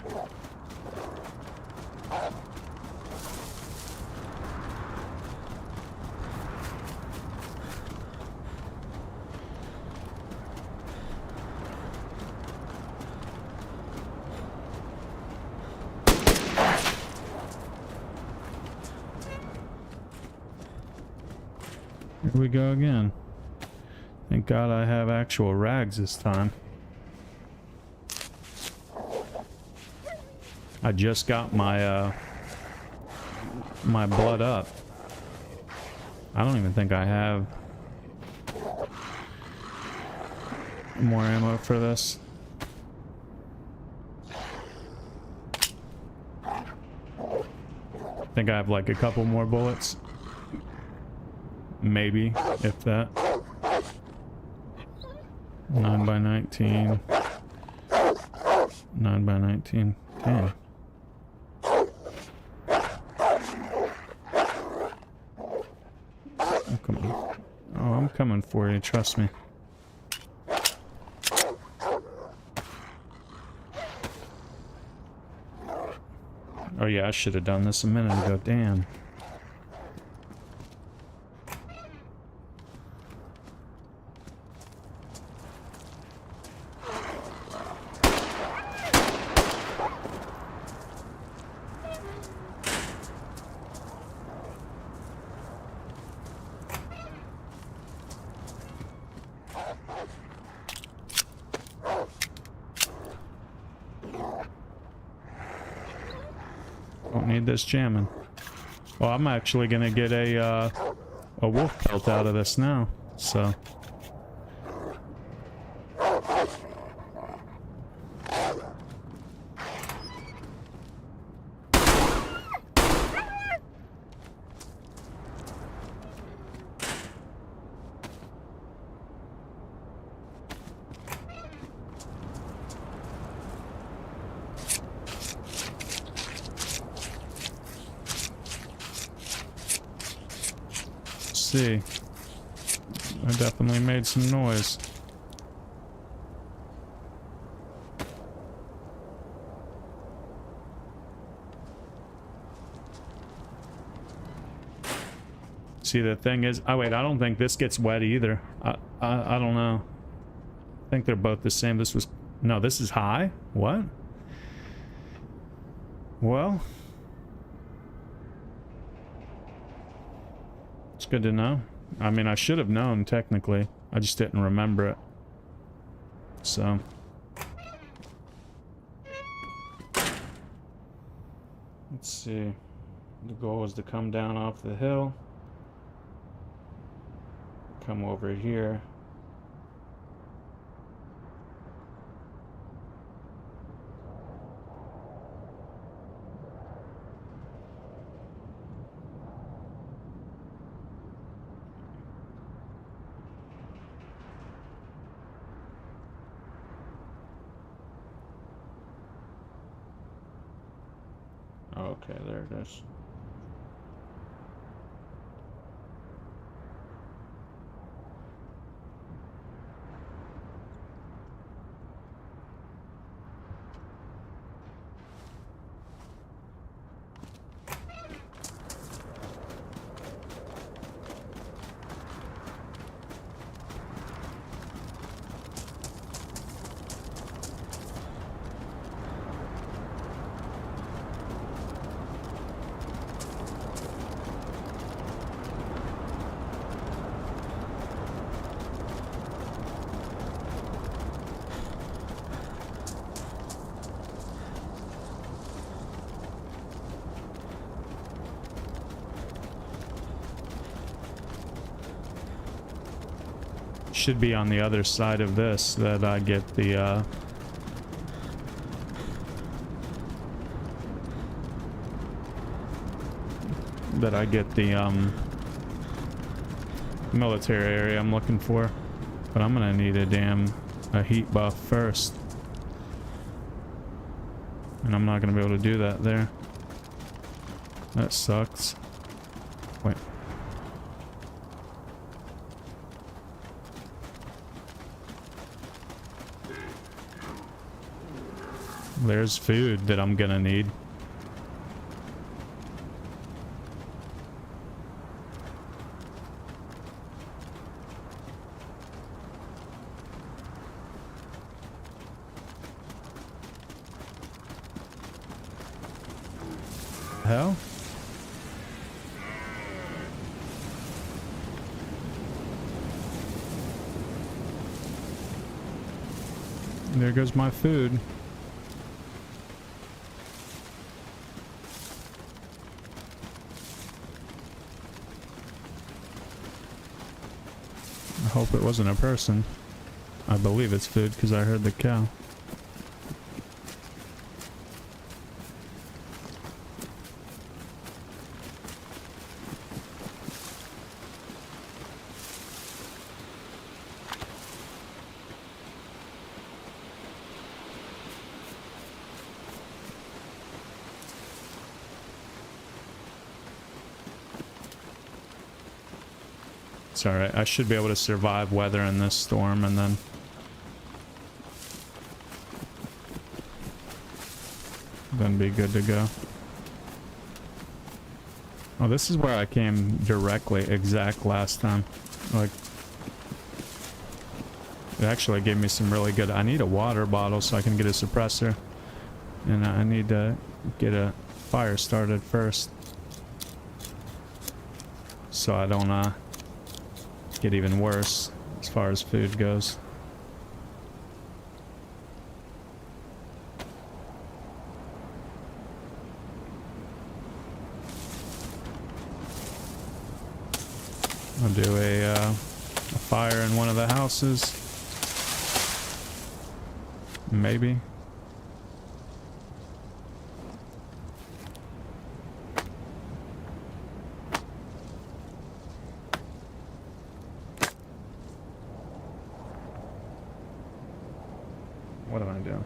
Here we go again. Thank God I have actual rags this time. I just got my my blood up. I don't even think I have more ammo for this. I think I have like a couple more bullets. Maybe, if that. 9x19. 9x19. Damn. Oh, come on. Oh, I'm coming for you, trust me. Oh yeah, I should have done this a minute ago, damn. Don't need this jamming. Well, I'm actually gonna get a wolf pelt out of this now, so. See, I definitely made some noise. See, the thing is, oh wait, I don't think this gets wet either. I don't know. I think they're both the same. This was, no, this is high. What? Well, it's good to know. I mean, I should have known technically. I just didn't remember it. So. Let's see. The goal is to come down off the hill. Come over here. Okay, there it is. Should be on the other side of this that I get the military area I'm looking for, but I'm gonna need a heat buff first, and I'm not gonna be able to do that there. That sucks. Wait. There's food that I'm gonna need. Hell? There goes my food. I hope it wasn't a person. I believe it's food because I heard the cow. It's alright. I should be able to survive weather in this storm and then be good to go. Oh, this is where I came directly exact last time. Like, it actually gave me some really good... I need a water bottle so I can get a suppressor. And I need to get a fire started first. So I don't get even worse as far as food goes. I'll do a fire in one of the houses. Maybe. What am I doing?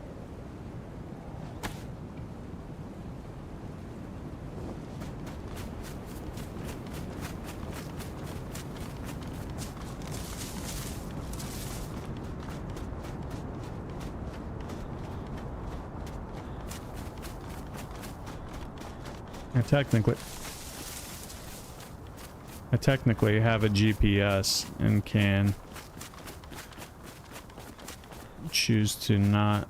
I technically have a GPS and can choose to not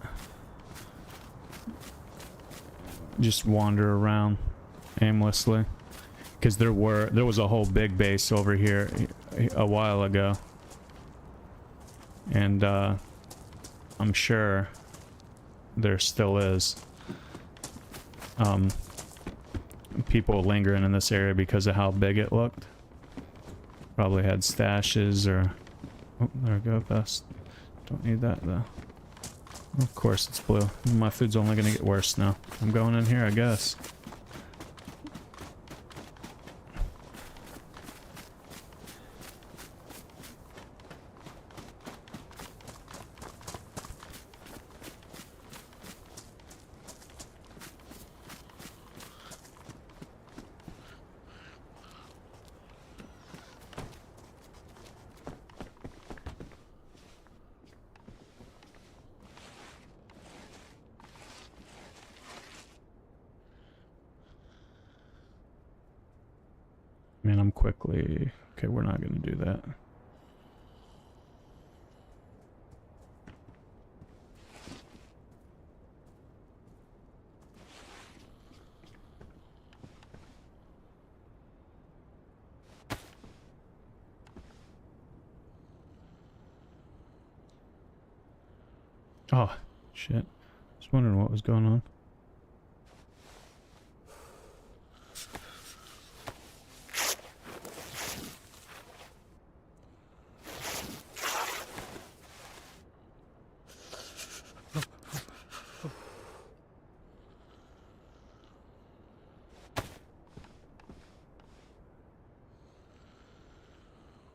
just wander around aimlessly, because there was a whole big base over here a while ago, and I'm sure there still is people lingering in this area because of how big it looked. Probably had stashes or... Oh, there we go, vest. Don't need that though. Of course it's blue. My food's only gonna get worse now. I'm going in here, I guess. Man, I'm quickly... Okay, we're not gonna do that. Oh, shit. Just wondering what was going on.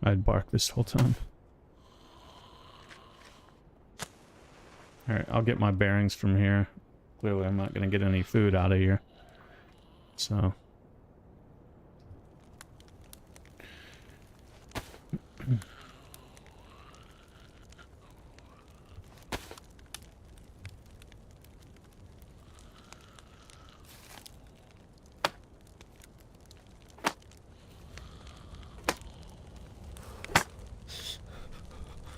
I'd bark this whole time. Alright, I'll get my bearings from here. Clearly I'm not going to get any food out of here. So...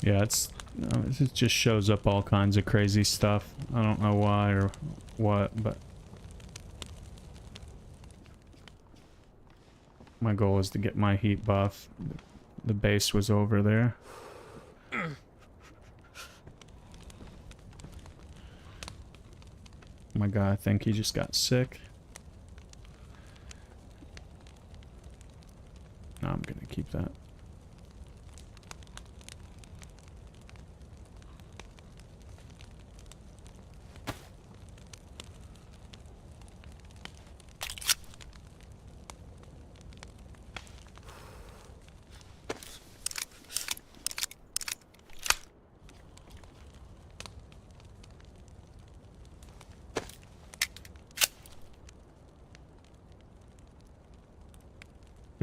yeah, it just shows up all kinds of crazy stuff. I don't know why or what, but my goal is to get my heat buff. The base was over there. Oh my god, I think he just got sick. No, I'm gonna keep that.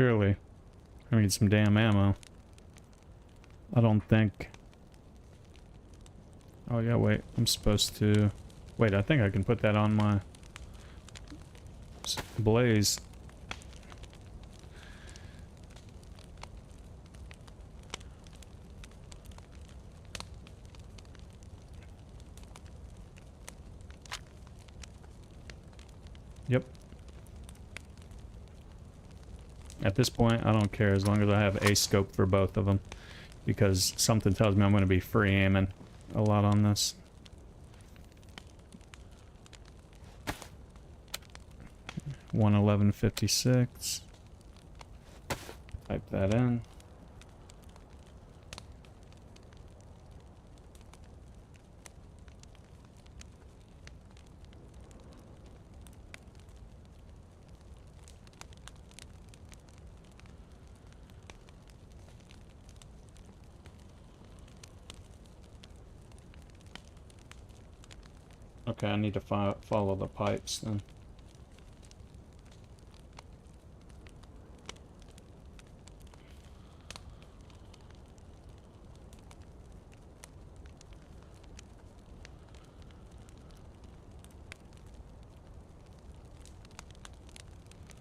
Clearly. I need some damn ammo. I don't think... Oh yeah, wait. I'm supposed to... Wait, I think I can put that on my... blaze. Yep. At this point, I don't care as long as I have a scope for both of them. Because something tells me I'm going to be free aiming a lot on this. $111.56. Type that in. Okay, I need to follow the pipes then.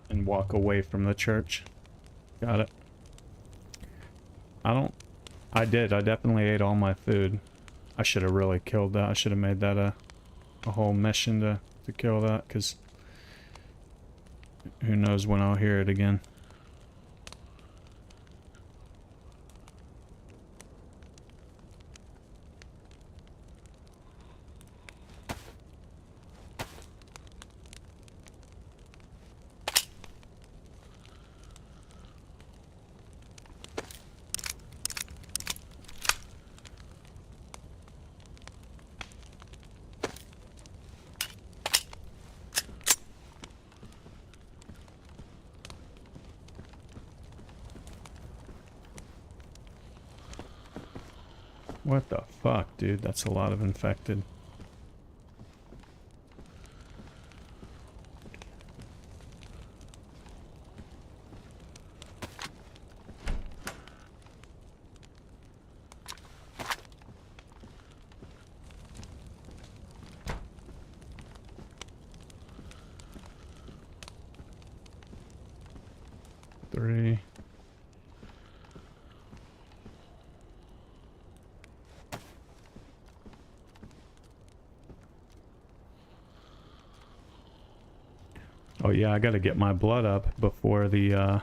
And walk away from the church. Got it. I definitely ate all my food. I should have really killed that. I should have made that a whole mission to kill that, because who knows when I'll hear it again. What the fuck, dude? That's a lot of infected. Three. Oh yeah, I gotta get my blood up before the, I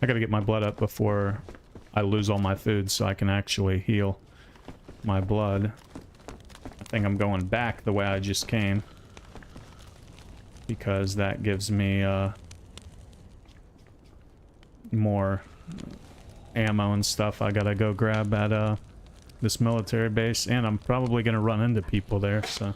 gotta get my blood up before I lose all my food so I can actually heal my blood. I think I'm going back the way I just came, because that gives me, more ammo and stuff I gotta go grab at this military base, and I'm probably gonna run into people there, so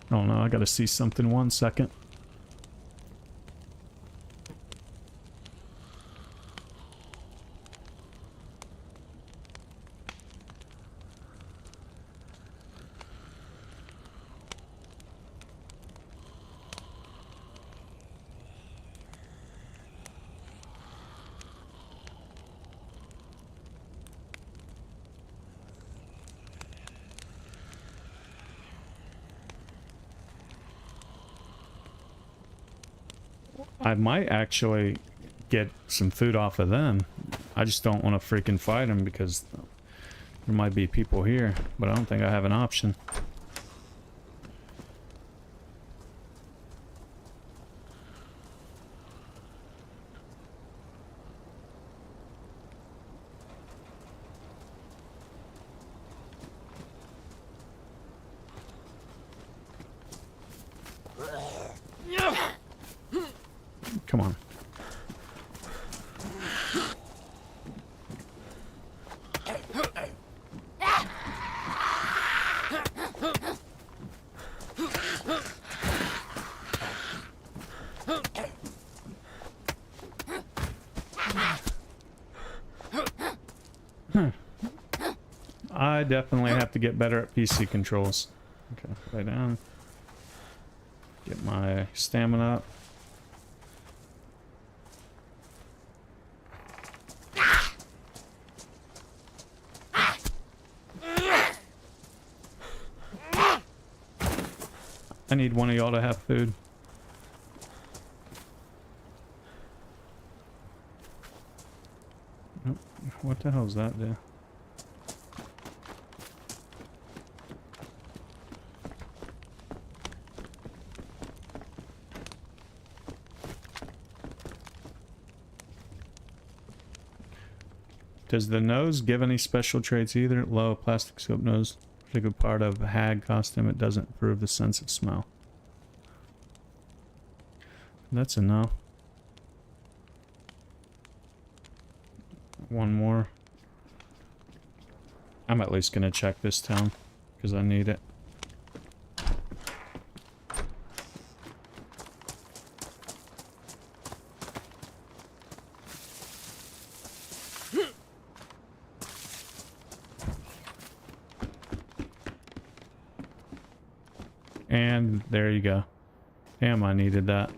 oh no, I gotta see something 1 second. I might actually get some food off of them. I just don't want to freaking fight them because there might be people here, but I don't think I have an option. Come on. I definitely have to get better at PC controls. Okay, lay down. Get my stamina up. I need one of y'all to have food. Nope. What the hell's that do? Does the nose give any special traits either? Low plastic scope nose. Particular part of a hag costume. It doesn't improve the sense of smell. That's a no. One more. I'm at least gonna check this town because I need it. And there you go. Damn, I needed that.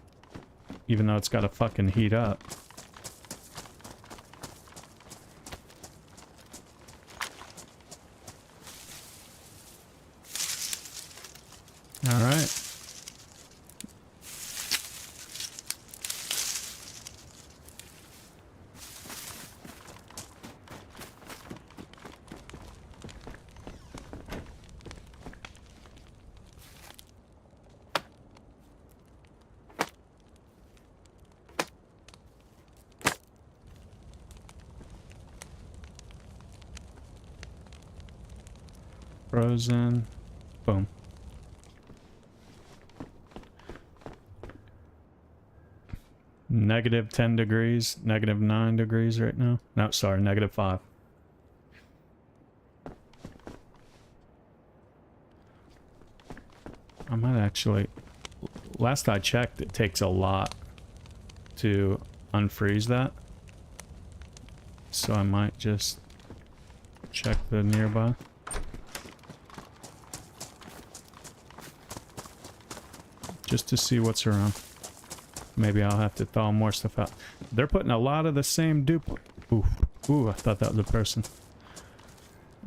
Even though it's got to fucking heat up. All right. Frozen. Boom. Negative 10 degrees, negative 9 degrees right now. No, sorry, negative 5. I might actually... Last I checked, it takes a lot to unfreeze that. So I might just check the nearby. Just to see what's around. Maybe I'll have to thaw more stuff out. They're putting a lot of the same Ooh, I thought that was a person.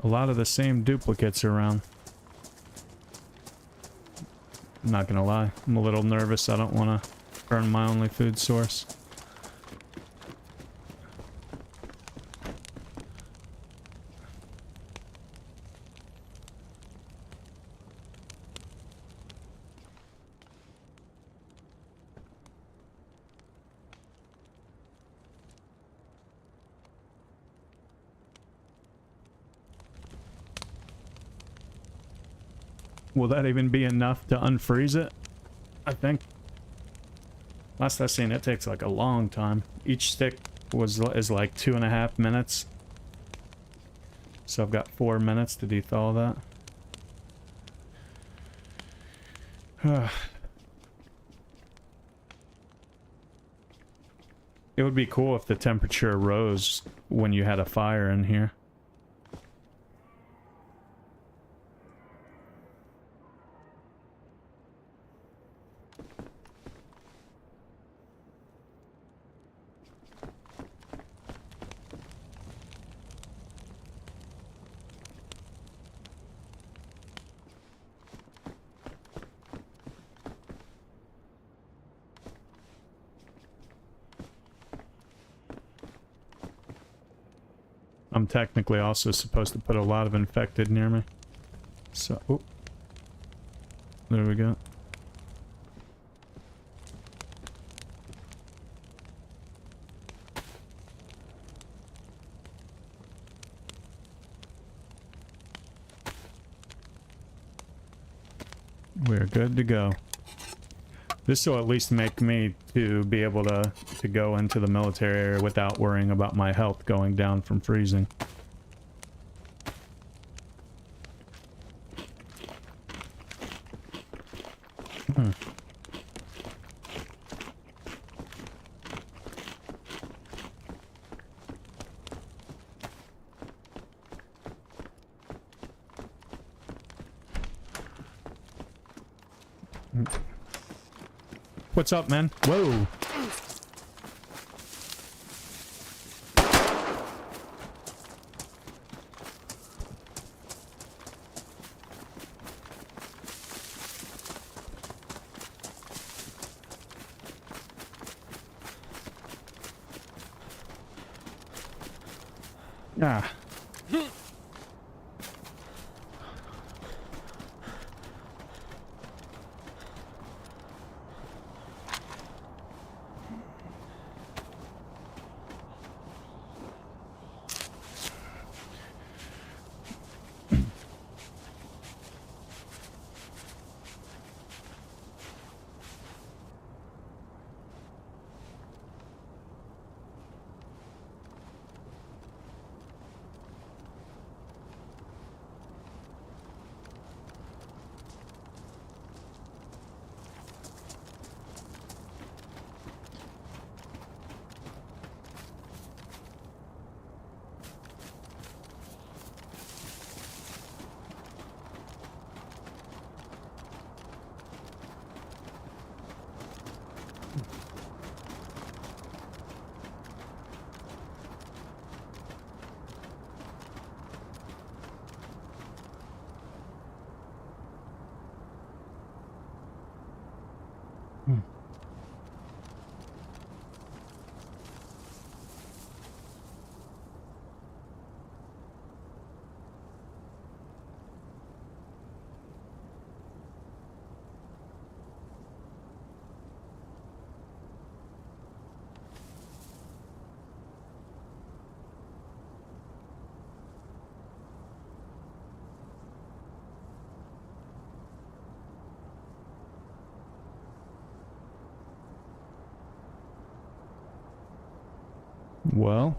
A lot of the same duplicates around. I'm not gonna lie. I'm a little nervous. I don't want to burn my only food source. Will that even be enough to unfreeze it? I think. Last I've seen, it takes like a long time. Each stick is like 2.5 minutes. So I've got 4 minutes to dethaw that. It would be cool if the temperature rose when you had a fire in here. I'm technically also supposed to put a lot of infected near me. So, oh. There we go. We're good to go. This will at least make me to be able to go into the military area without worrying about my health going down from freezing. What's up, man? Whoa. Ah. Well,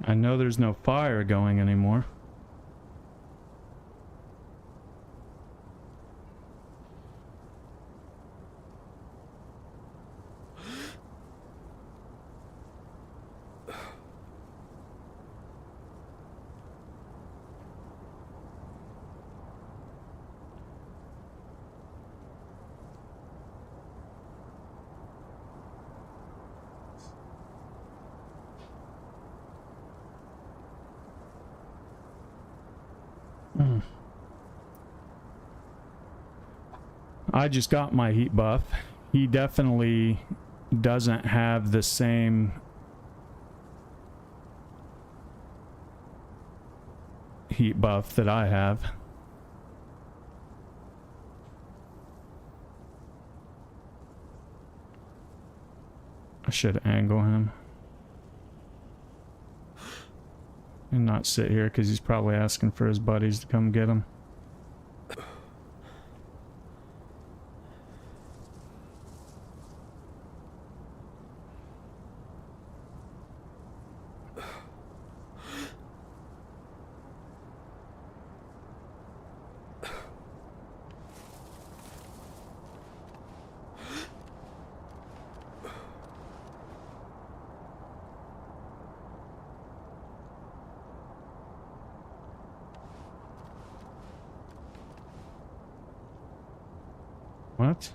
I know there's no fire going anymore. I just got my heat buff. He definitely doesn't have the same heat buff that I have. I should angle him and not sit here because he's probably asking for his buddies to come get him. What?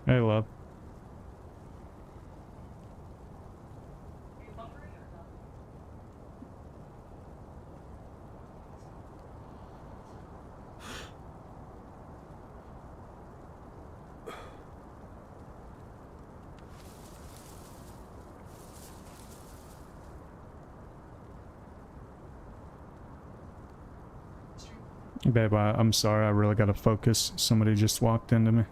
Hey, love. Babe, I'm sorry, I really gotta focus. Somebody just walked into me.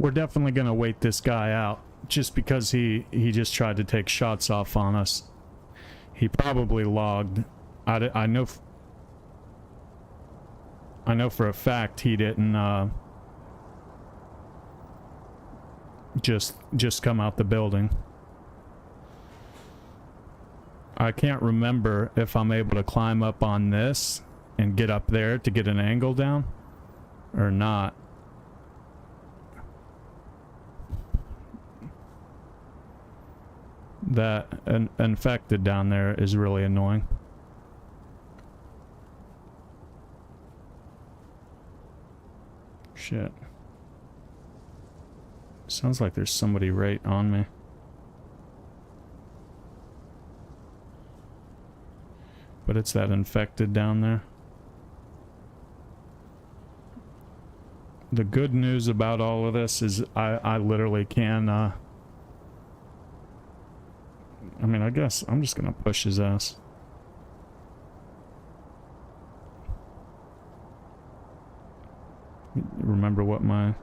We're definitely gonna wait this guy out, just because he just tried to take shots off on us. He probably logged. I know for a fact he didn't just come out the building. I can't remember if I'm able to climb up on this and get up there to get an angle down or not. That infected down there is really annoying. Shit. Sounds like there's somebody right on me. But it's that infected down there. The good news about all of this is I literally can, I mean, I guess I'm just gonna push his ass. Remember what my...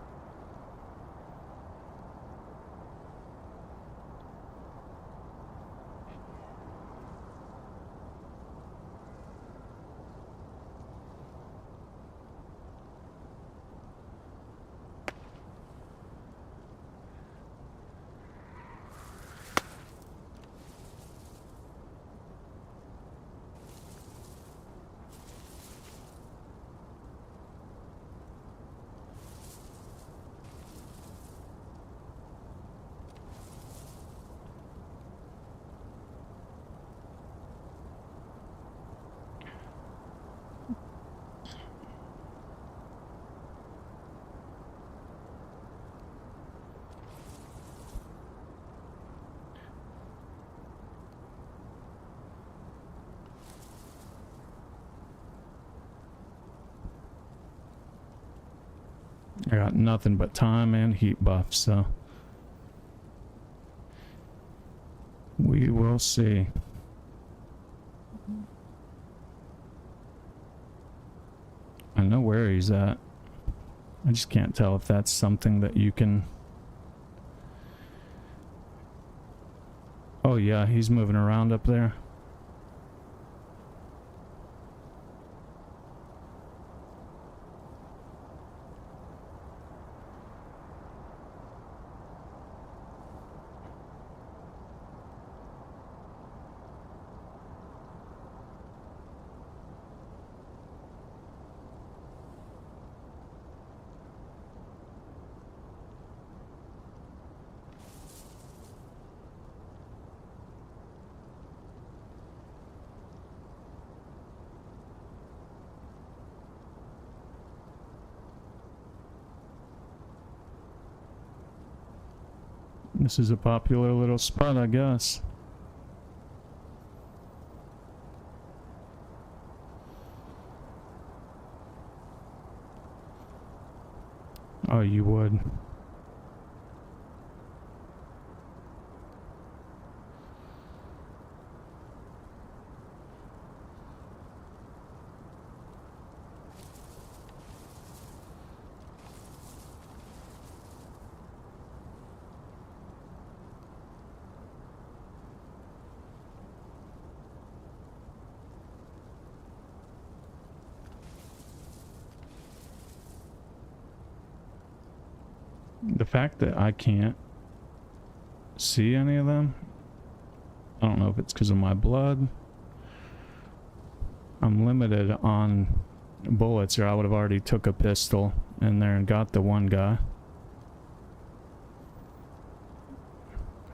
I got nothing but time and heat buff, so we will see. I know where he's at. I just can't tell if that's something that you can... Oh yeah, he's moving around up there. This is a popular little spot, I guess. Oh, you would. The fact that I can't see any of them, I don't know if it's because of my blood. I'm limited on bullets, or I would have already took a pistol in there and got the one guy.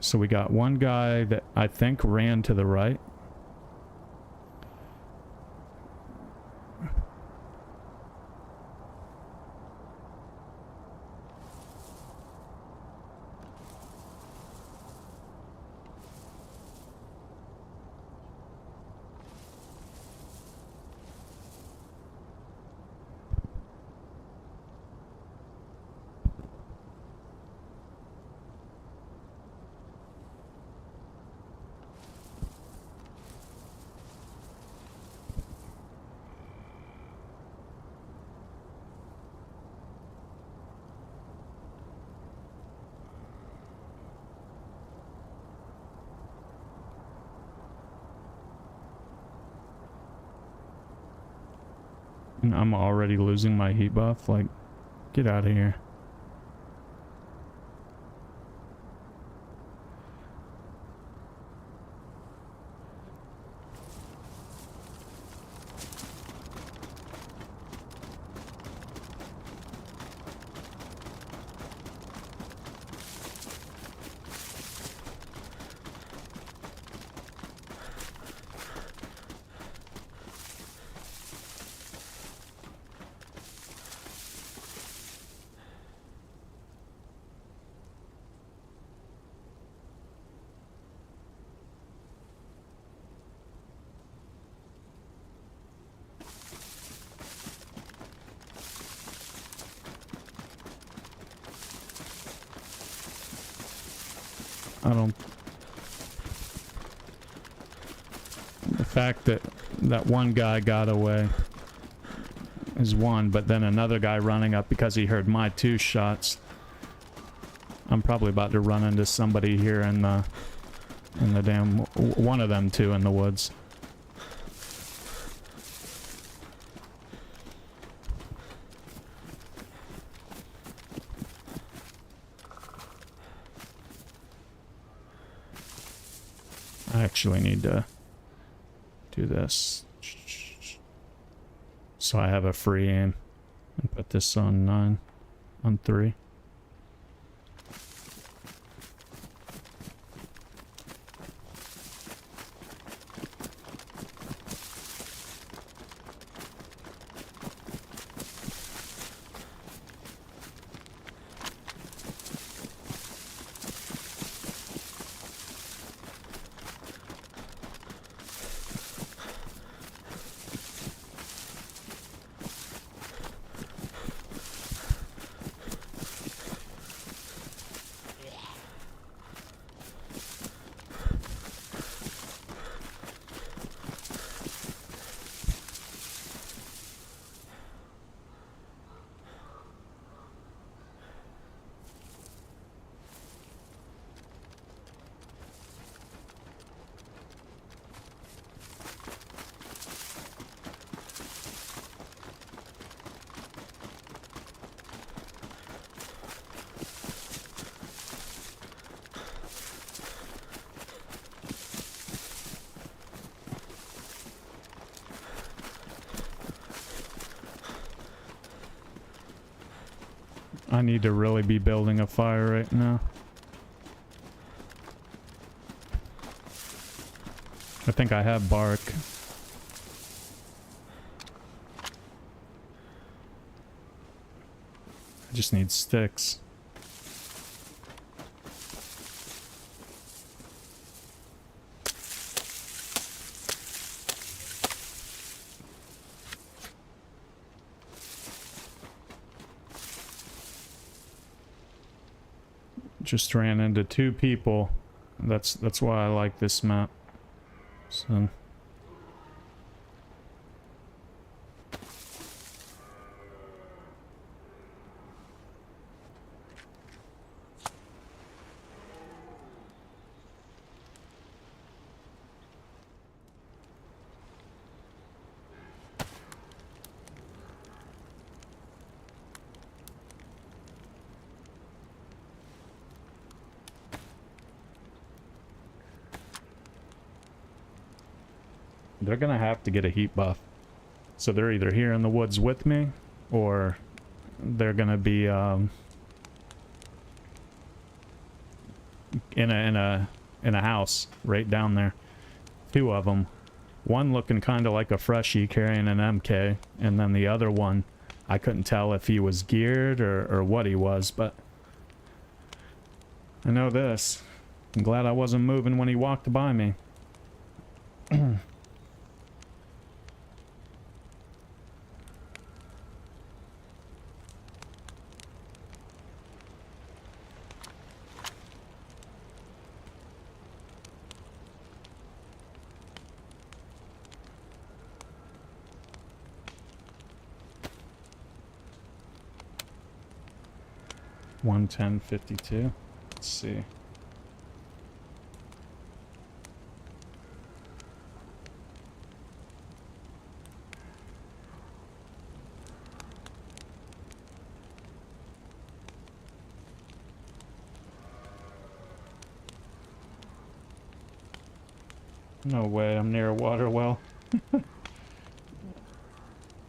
So we got one guy that I think ran to the right. And I'm already losing my heat buff. Like, get out of here. I don't... The fact that that one guy got away is one, but then another guy running up because he heard my 2 shots. I'm probably about to run into somebody here in the damn... one of them 2 in the woods. I actually need to do this so I have a free aim and put this on 9 on 3. I need to really be building a fire right now. I think I have bark. I just need sticks. Just ran into 2 people. That's why I like this map. So they're gonna have to get a heat buff. So they're either here in the woods with me, or they're gonna be in a house right down there. 2 of them. One looking kind of like a freshie carrying an MK, and then the other one, I couldn't tell if he was geared or what he was, but I know this. I'm glad I wasn't moving when he walked by me. 110.52. Let's see. No way, I'm near a water well.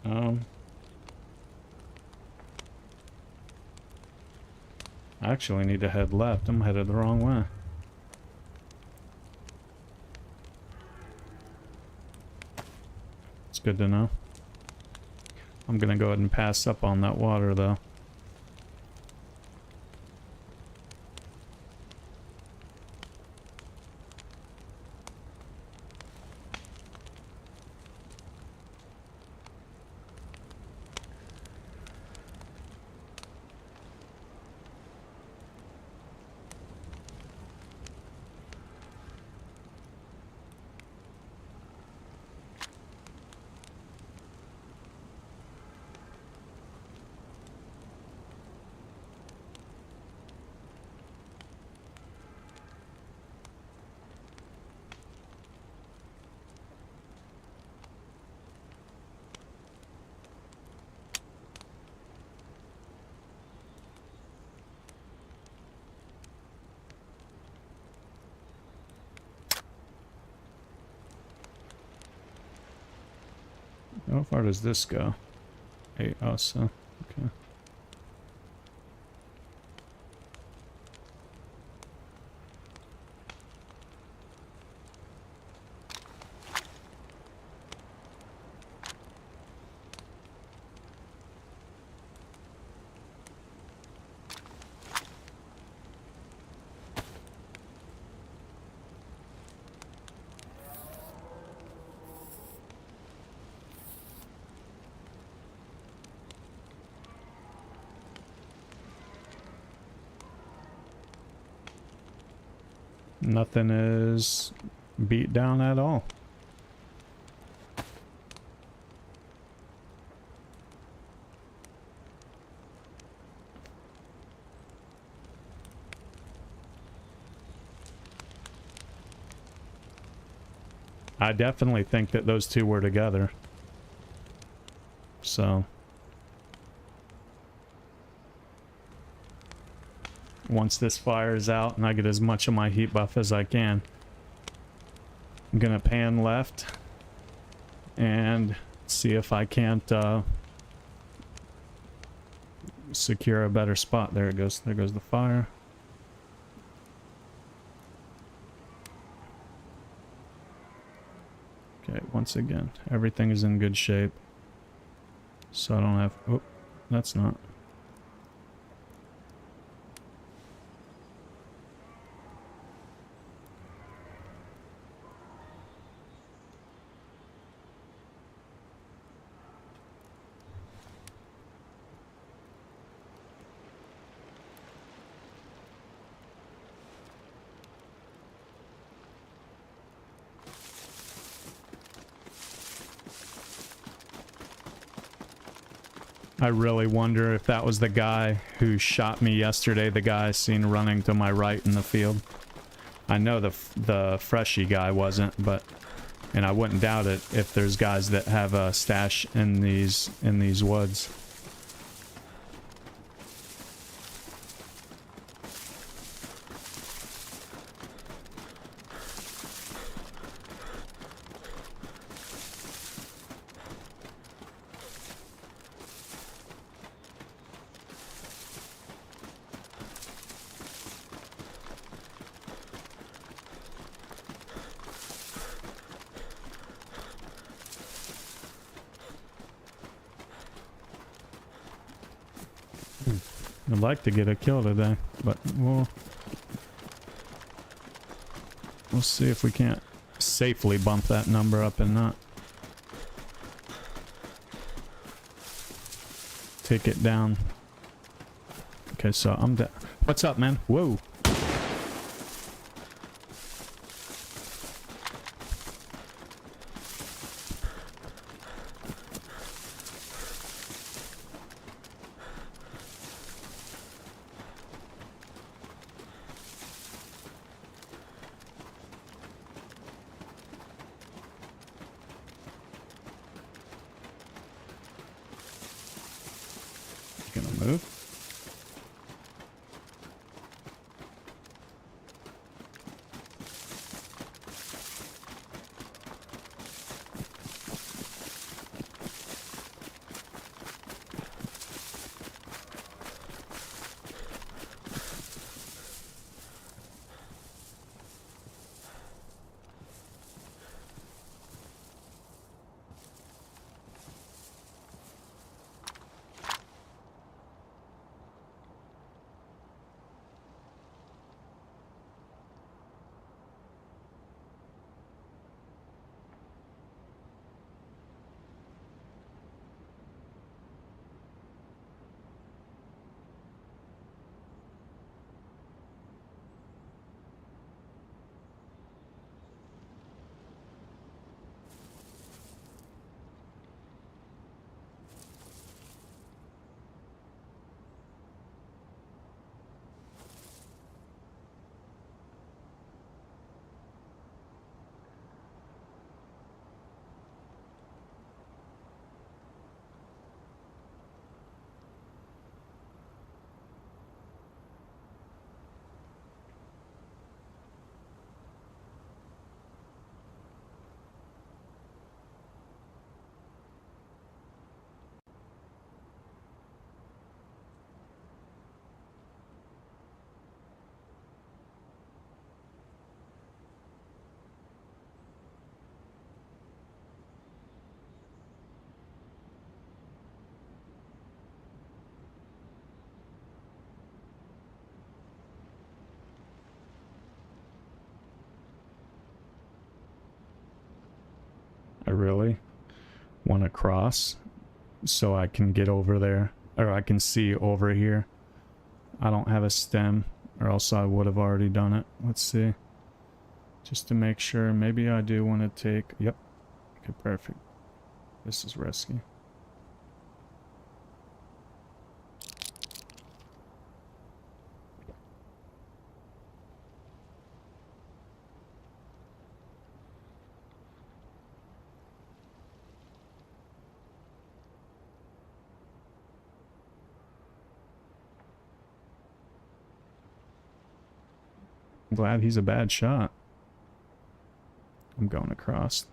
I actually need to head left. I'm headed the wrong way. It's good to know. I'm gonna go ahead and pass up on that water though. How far does this go? 8, oh, so, okay. Nothing is beat down at all. I definitely think that those two were together. So once this fires out and I get as much of my heat buff as I can, I'm gonna pan left and see if I can't secure a better spot. There it goes. There goes the fire. Okay, once again, everything is in good shape. So I don't have... Oh, that's not... I really wonder if that was the guy who shot me yesterday, the guy seen running to my right in the field. I know the freshy guy wasn't, but... And I wouldn't doubt it if there's guys that have a stash in these woods. I'd like to get a kill today, but we'll see if we can't safely bump that number up and not take it down. Okay, so I'm dead. What's up, man? Whoa. I really want to cross so I can get over there, or I can see over here. I don't have a stem, or else I would have already done it. Let's see. Just to make sure. Maybe I do want to take... Yep. Okay, perfect. This is risky. I'm glad he's a bad shot. I'm going across.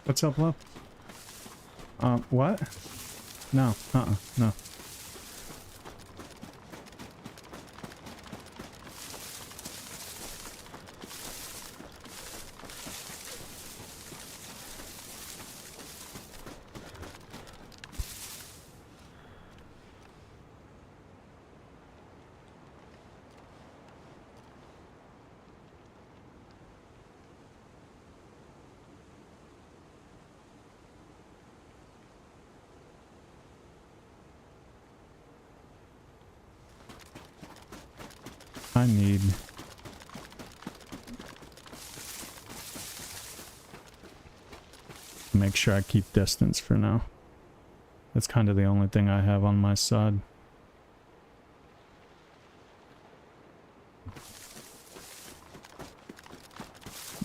What's up, love? What? No, no. I need... make sure I keep distance for now. That's kind of the only thing I have on my side.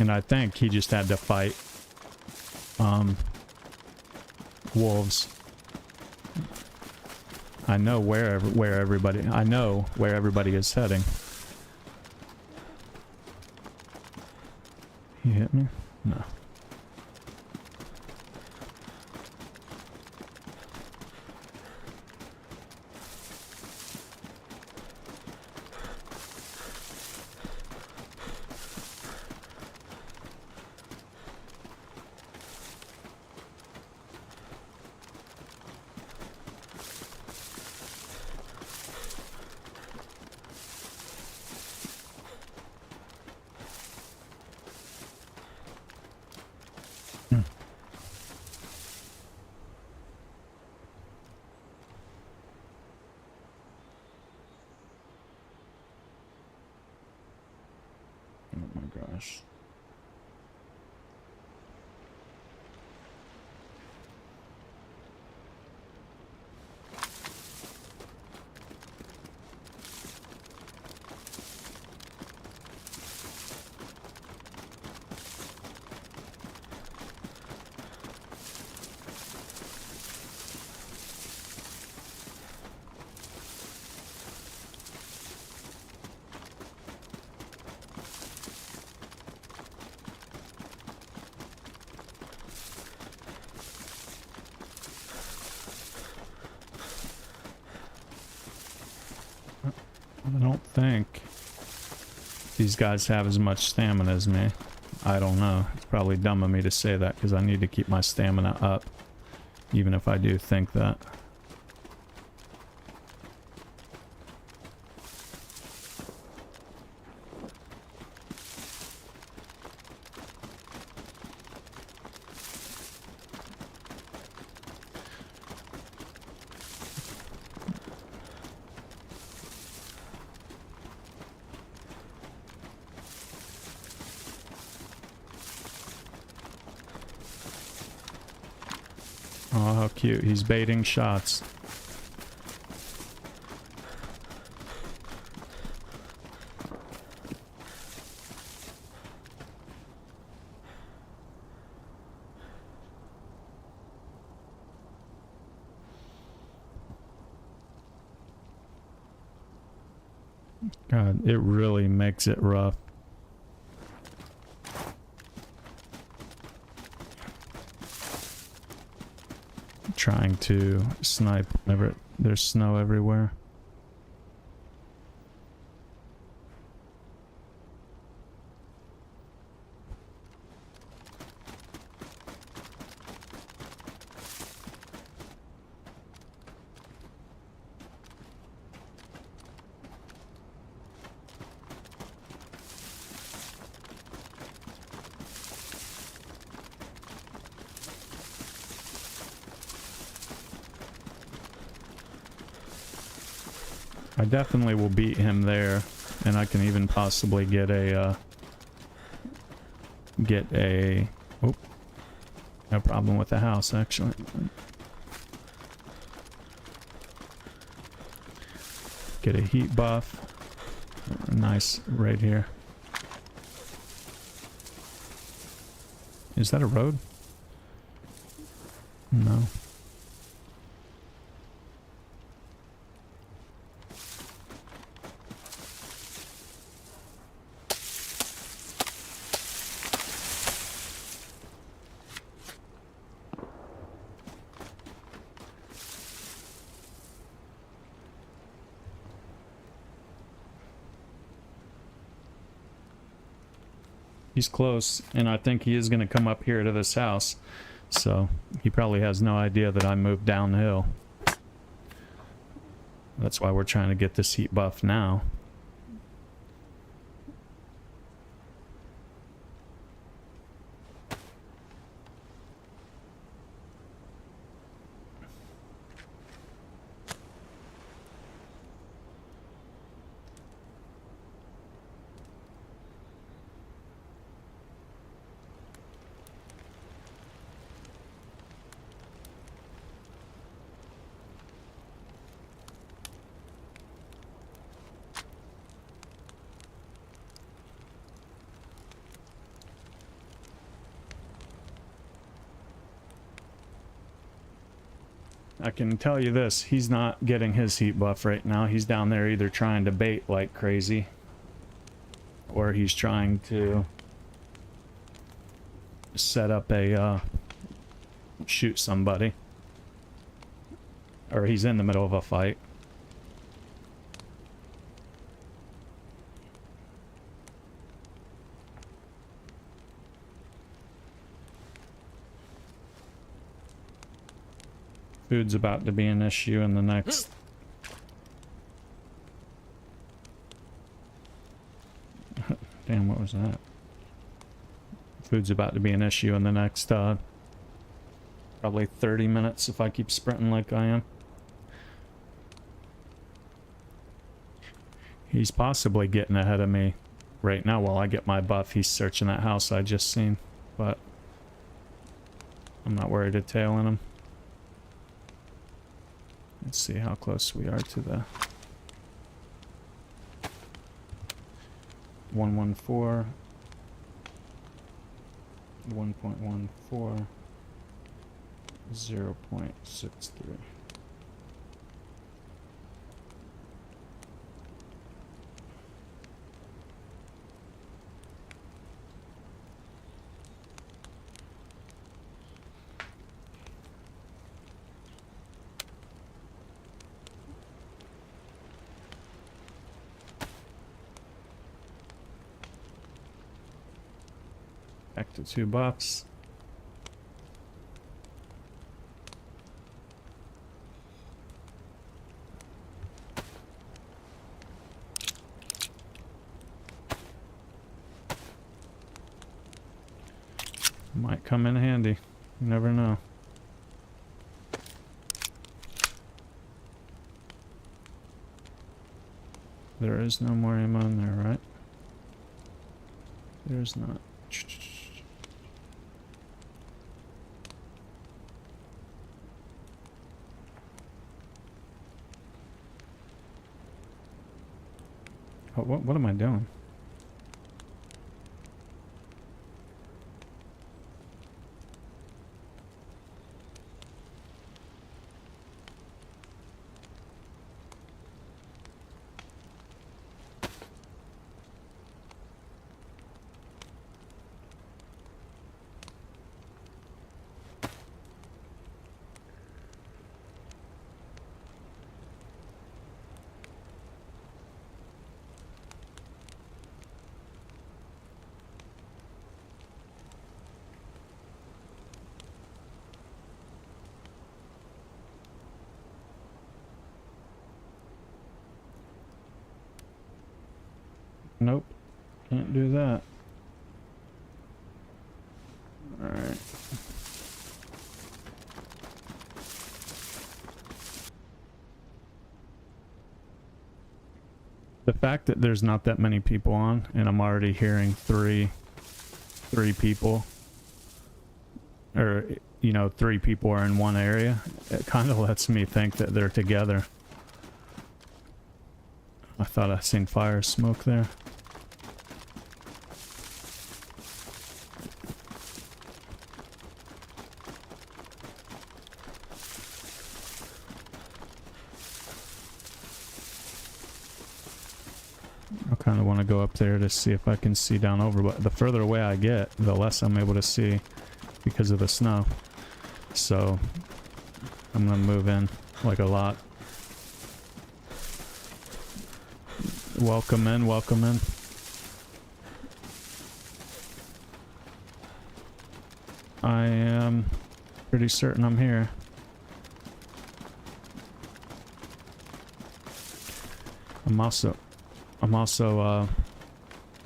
And I think he just had to fight wolves. I know where everybody is heading. He hit me? No. Oh my gosh. I don't think these guys have as much stamina as me. I don't know. It's probably dumb of me to say that because I need to keep my stamina up, even if I do think that. Oh, how cute. He's baiting shots. God, it really makes it rough. Trying to snipe whenever there's snow everywhere. I definitely will beat him there, and I can even possibly get a, oh, no problem with the house, actually. Get a heat buff. Nice, right here. Is that a road? No. He's close, and I think he is going to come up here to this house. So, he probably has no idea that I moved downhill. That's why we're trying to get this heat buff now. I can tell you this, he's not getting his heat buff right now. He's down there either trying to bait like crazy, or he's trying to set up a shoot somebody, or he's in the middle of a fight. Food's about to be an issue in the next... Damn, what was that? Food's about to be an issue in the next, probably 30 minutes if I keep sprinting like I am. He's possibly getting ahead of me right now while I get my buff. He's searching that house I just seen, but I'm not worried of tailing him. Let's see how close we are to the 114, 1.14, 0.63. Back to 2 buffs. Might come in handy. You never know. There is no more ammo in there, right? There's not. Oh, what am I doing? Nope, can't do that. Alright. The fact that there's not that many people on, and I'm already hearing three people, or, you know, 3 people are in one area, it kind of lets me think that they're together. I thought I seen fire smoke there. I kind of want to go up there to see if I can see down over, but the further away I get, the less I'm able to see because of the snow. So I'm gonna move in like a lot. Welcome in, welcome in. I am pretty certain I'm here. I'm also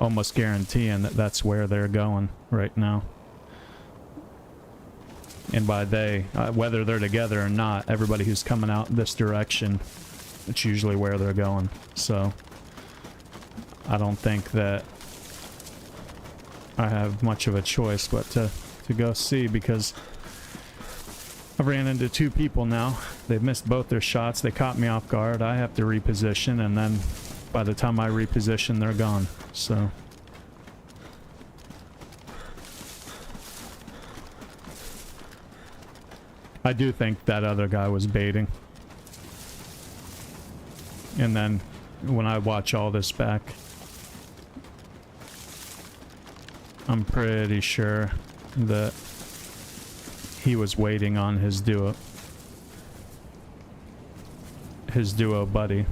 almost guaranteeing that that's where they're going right now. And by they, whether they're together or not, everybody who's coming out this direction, it's usually where they're going. So I don't think that I have much of a choice but to go see, because I ran into 2 people now. They've missed both their shots. They caught me off guard. I have to reposition, and then by the time I reposition, they're gone. So I do think that other guy was baiting. And then when I watch all this back, I'm pretty sure that he was waiting on his duo buddy.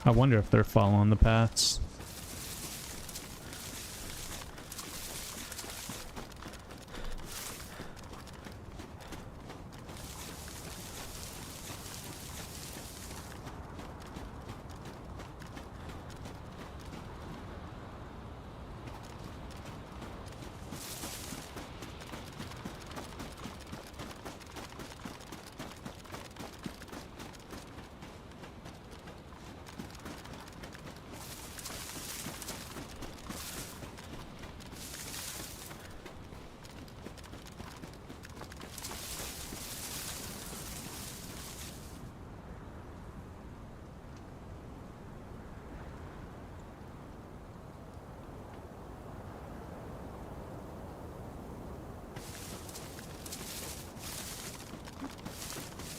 I wonder if they're following the paths.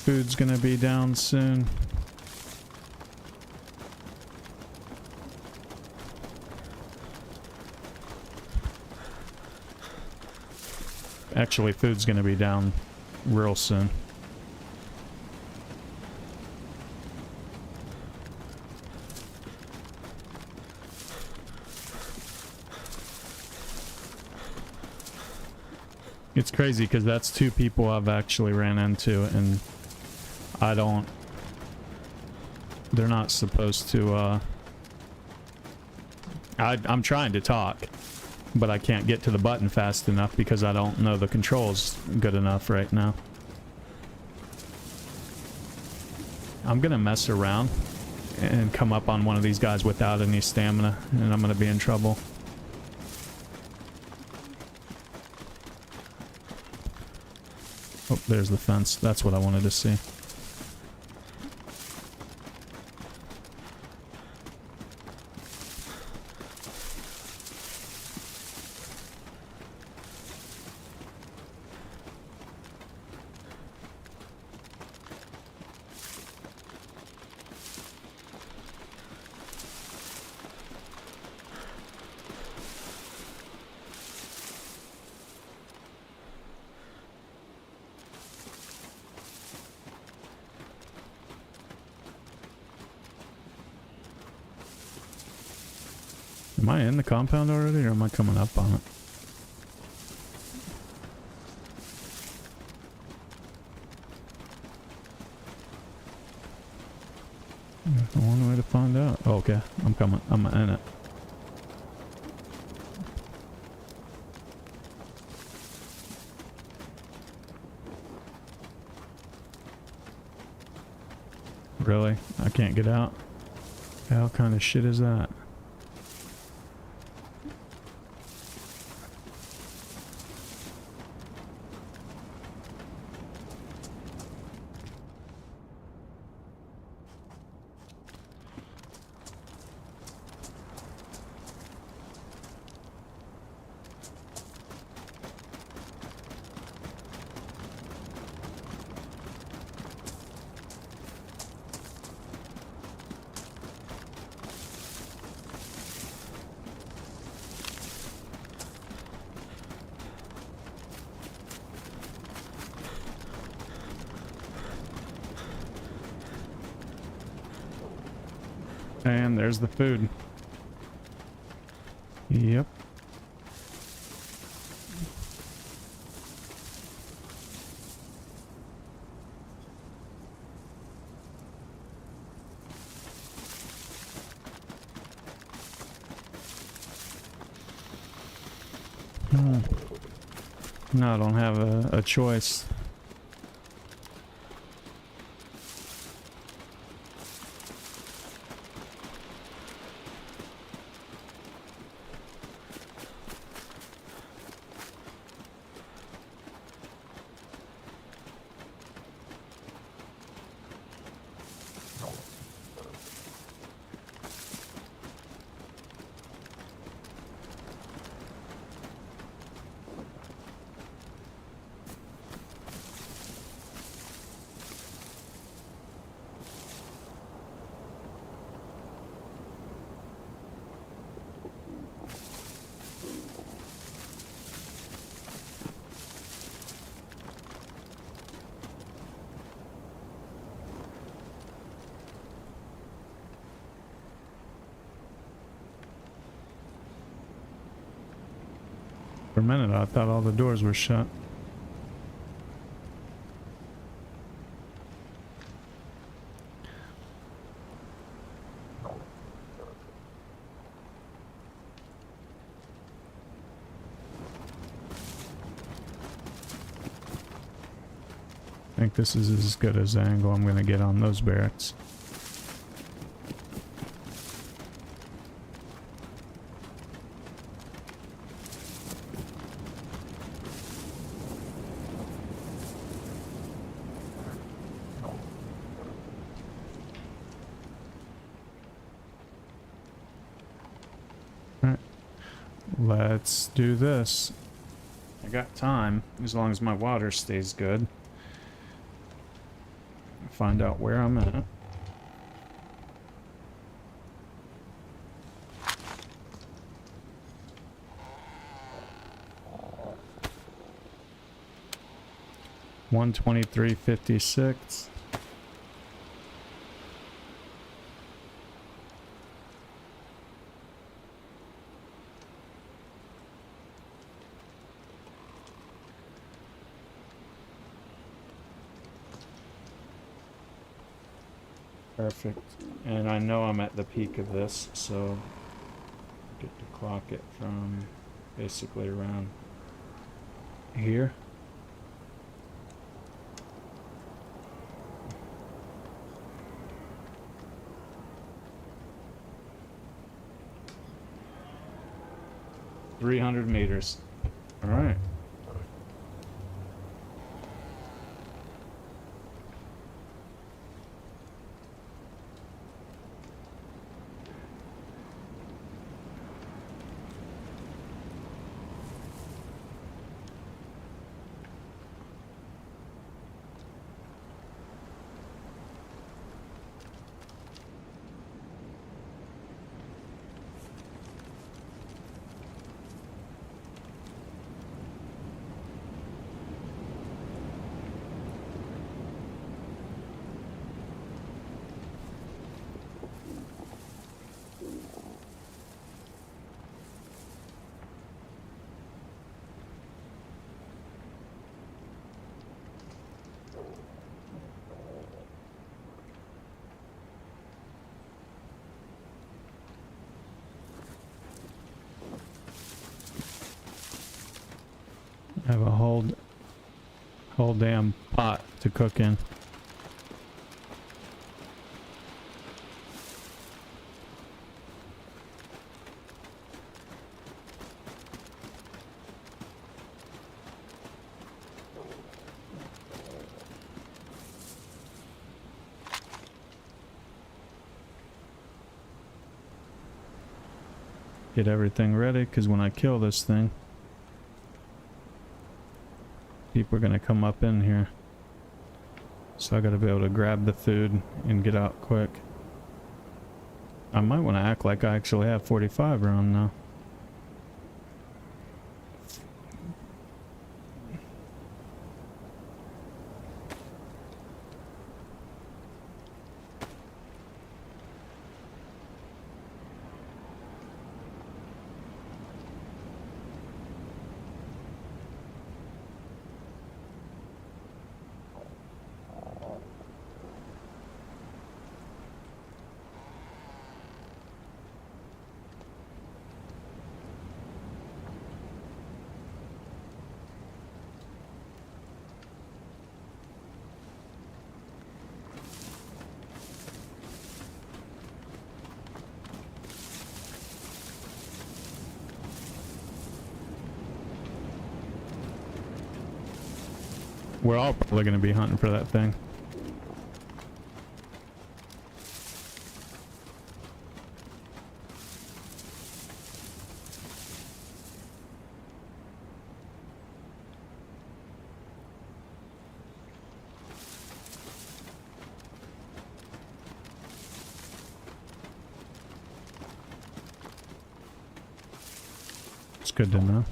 Food's gonna be down soon. Actually, food's gonna be down real soon. It's crazy because that's two people I've actually ran into, and I don't... They're not supposed to, I'm trying to talk, but I can't get to the button fast enough because I don't know the controls good enough right now. I'm gonna mess around and come up on one of these guys without any stamina, and I'm gonna be in trouble. Oh, there's the fence. That's what I wanted to see. Am I in the compound already, or am I coming up on it? There's one way to find out. Oh, okay, I'm coming. I'm in it. Really? I can't get out? How kind of shit is that? And there's the food. Yep. No, I don't have a choice. For a minute, I thought all the doors were shut. I think this is as good as the angle I'm going to get on those barracks. Alright, let's do this. I got time, as long as my water stays good. Find out where I'm at. $123.56. Perfect. And I know I'm at the peak of this, so get to clock it from basically around here. $300 meters. All right. I have a whole damn pot to cook in. Get everything ready, because when I kill this thing, people are gonna come up in here. So I gotta be able to grab the food and get out quick. I might want to act like I actually have 45 round now. We're all probably going to be hunting for that thing. It's good to know.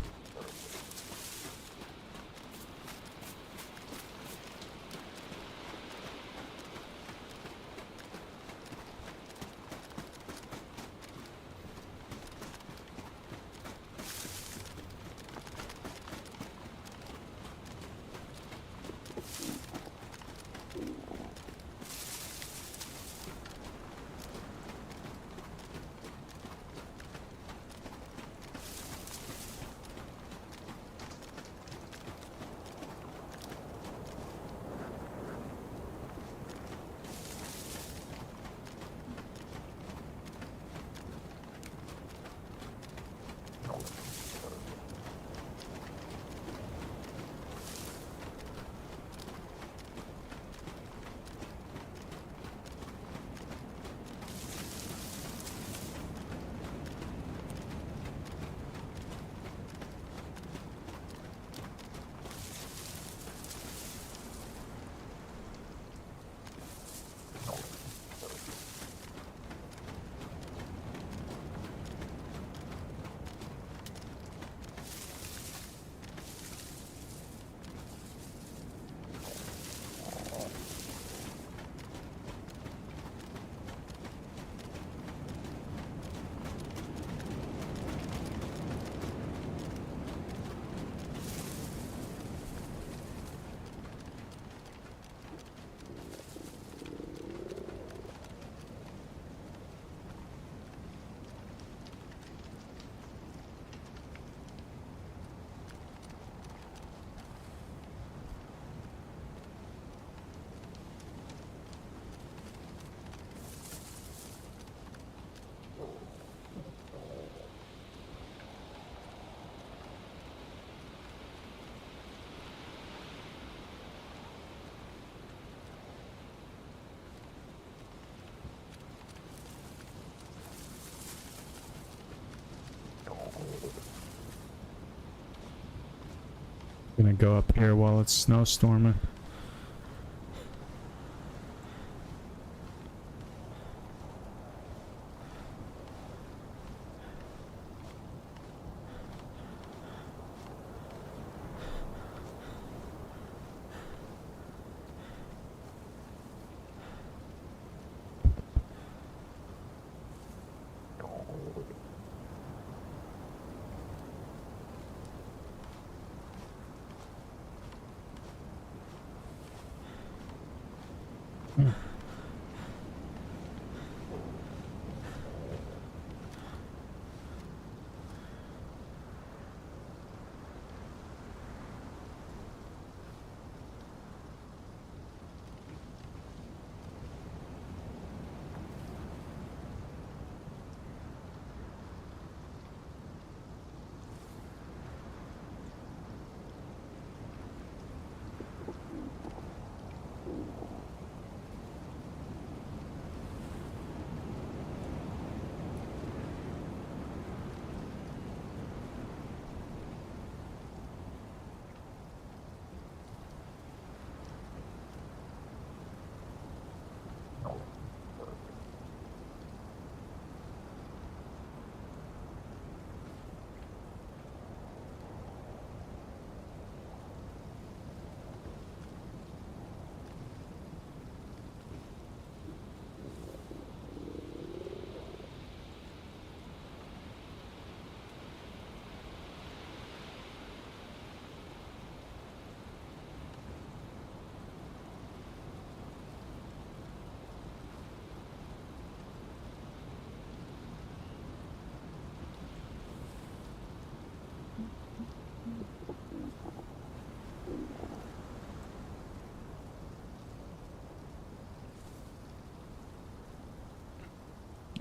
Gonna go up here while it's snowstorming.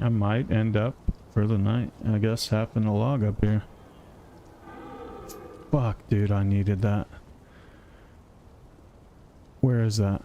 I might end up for the night, I guess, having a log up here. Fuck, dude, I needed that. Where is that?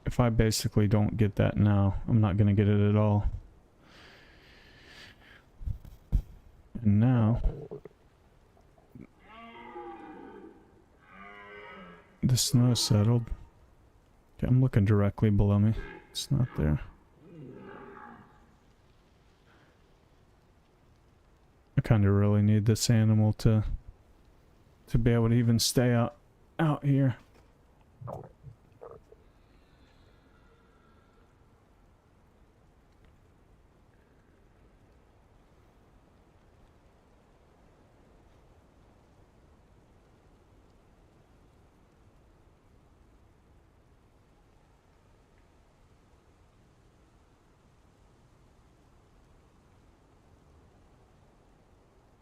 If I basically don't get that now, I'm not gonna get it at all. And now the snow settled. Okay, I'm looking directly below me. It's not there. I kind of really need this animal to be able to even stay out here.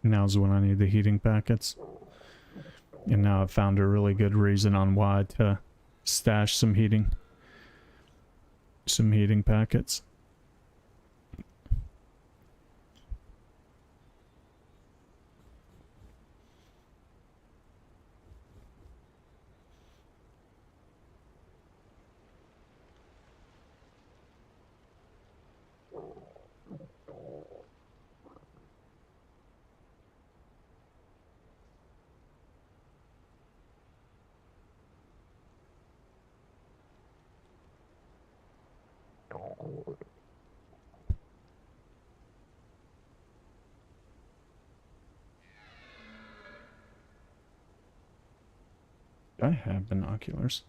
Now's when I need the heating packets. And now I've found a really good reason on why to stash some heating packets. I have binoculars.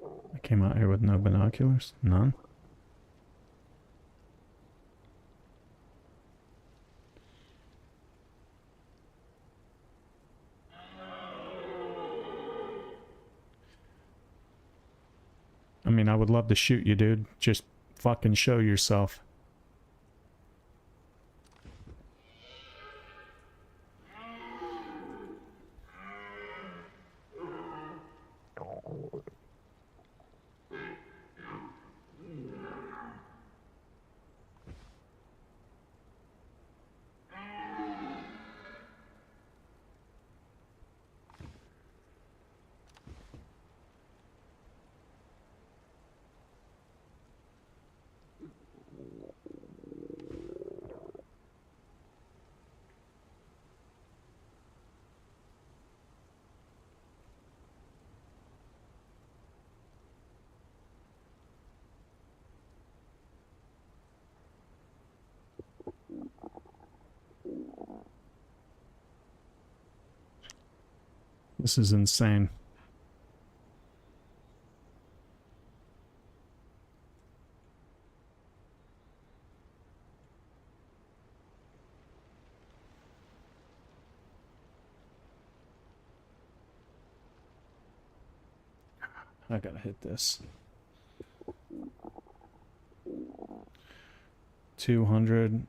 I came out here with no binoculars. None. I mean, I would love to shoot you, dude. Just fucking show yourself. This is insane. I gotta hit this. 200.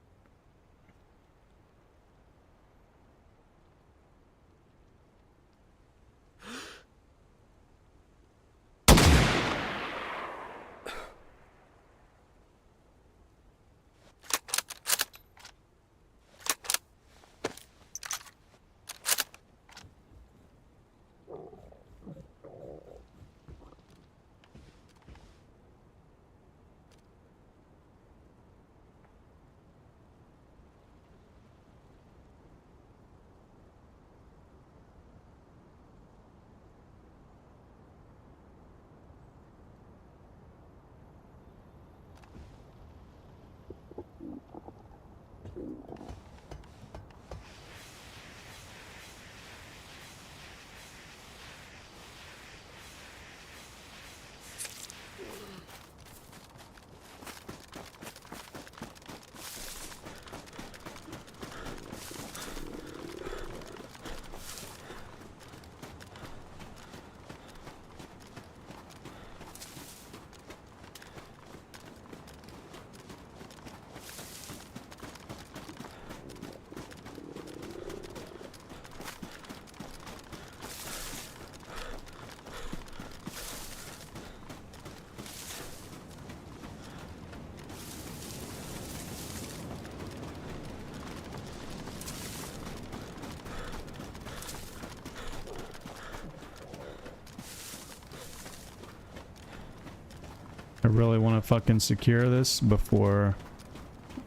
I really want to fucking secure this before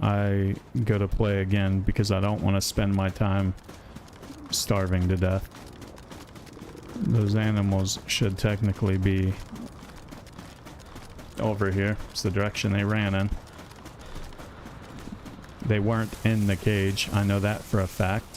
I go to play again, because I don't want to spend my time starving to death. Those animals should technically be over here. It's the direction they ran in. They weren't in the cage. I know that for a fact.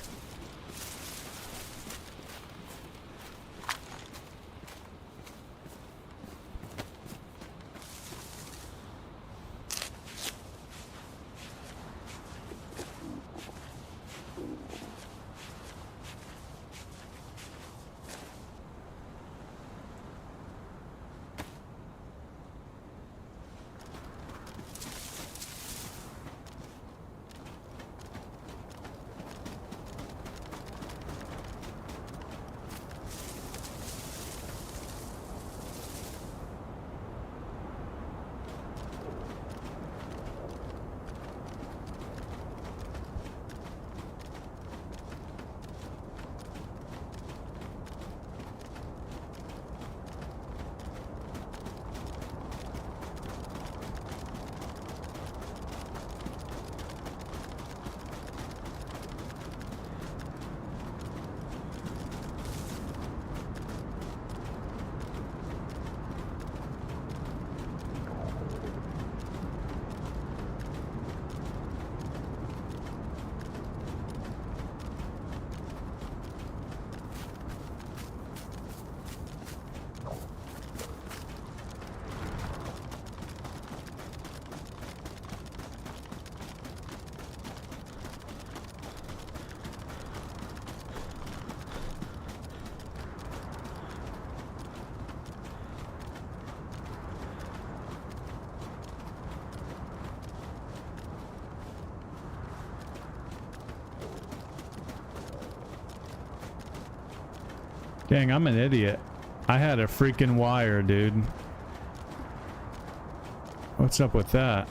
Dang, I'm an idiot. I had a freaking wire, dude. What's up with that?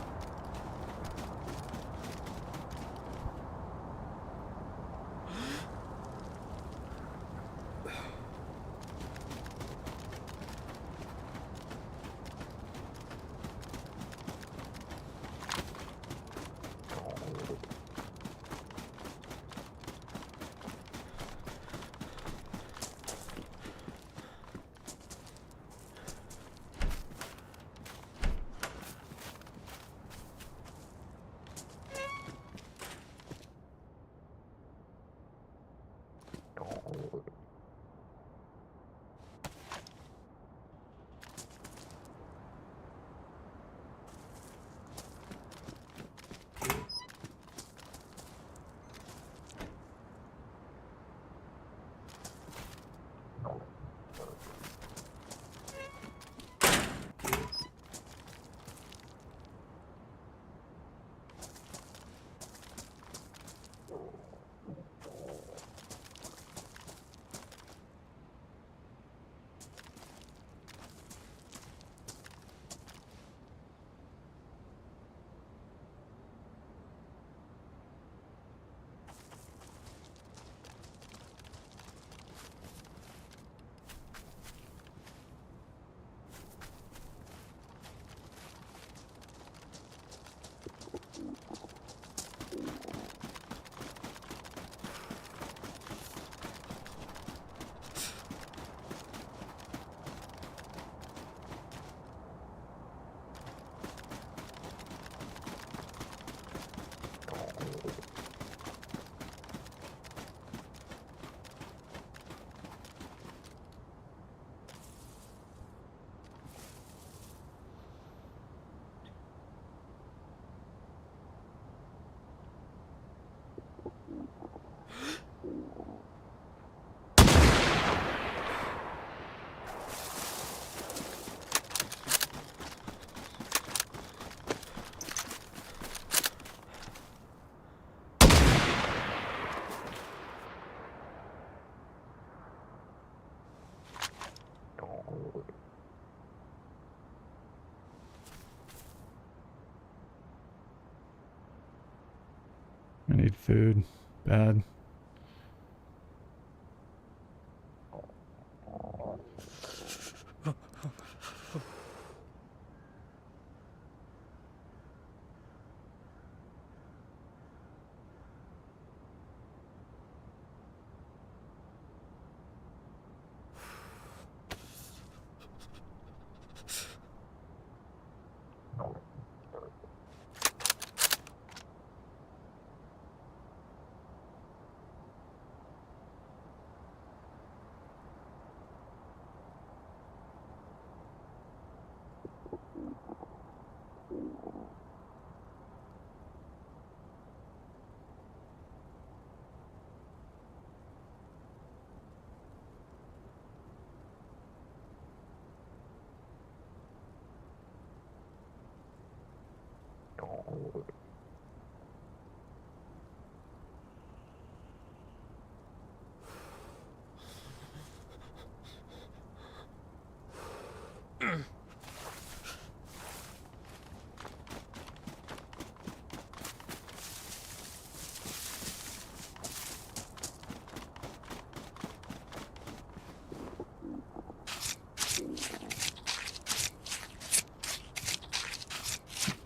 need food. Bad.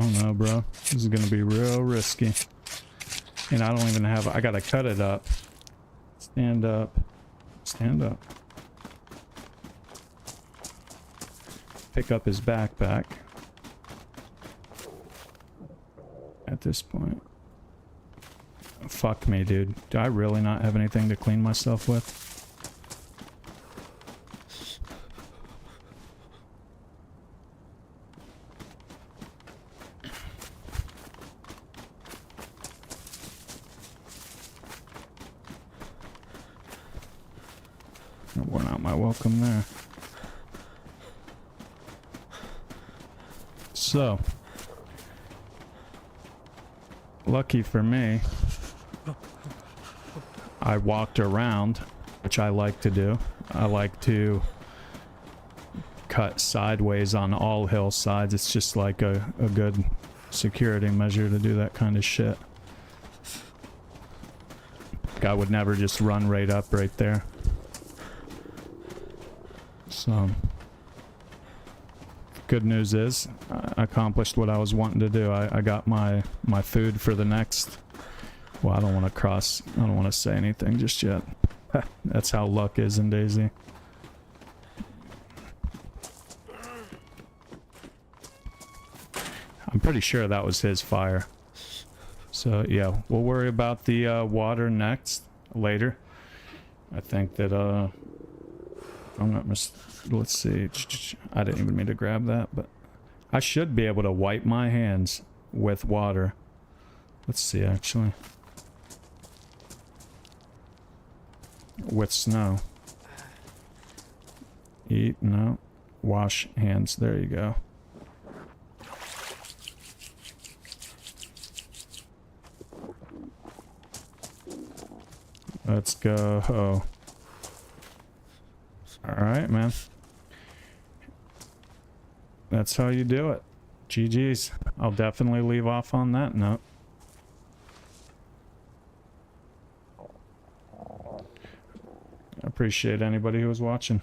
I don't know, bro. This is gonna be real risky. And I don't even have... I gotta cut it up. Stand up. Stand up. Pick up his backpack. At this point. Fuck me, dude. Do I really not have anything to clean myself with? I worn out my welcome there. So, lucky for me, I walked around, which I like to do. I like to cut sideways on all hillsides. It's just like a good security measure to do that kind of shit. I would never just run right up right there. So, good news is I accomplished what I was wanting to do. I got my food for the next... Well, I don't want to say anything just yet. That's how luck is in DayZ. I'm pretty sure that was his fire. So yeah, we'll worry about the water later. I think that I'm not let's see. I didn't even mean to grab that, but I should be able to wipe my hands with water. Let's see, actually. With snow. Eat, no. Wash hands, there you go. Let's go. Oh. Alright, man. That's how you do it. GG's. I'll definitely leave off on that note. I appreciate anybody who was watching.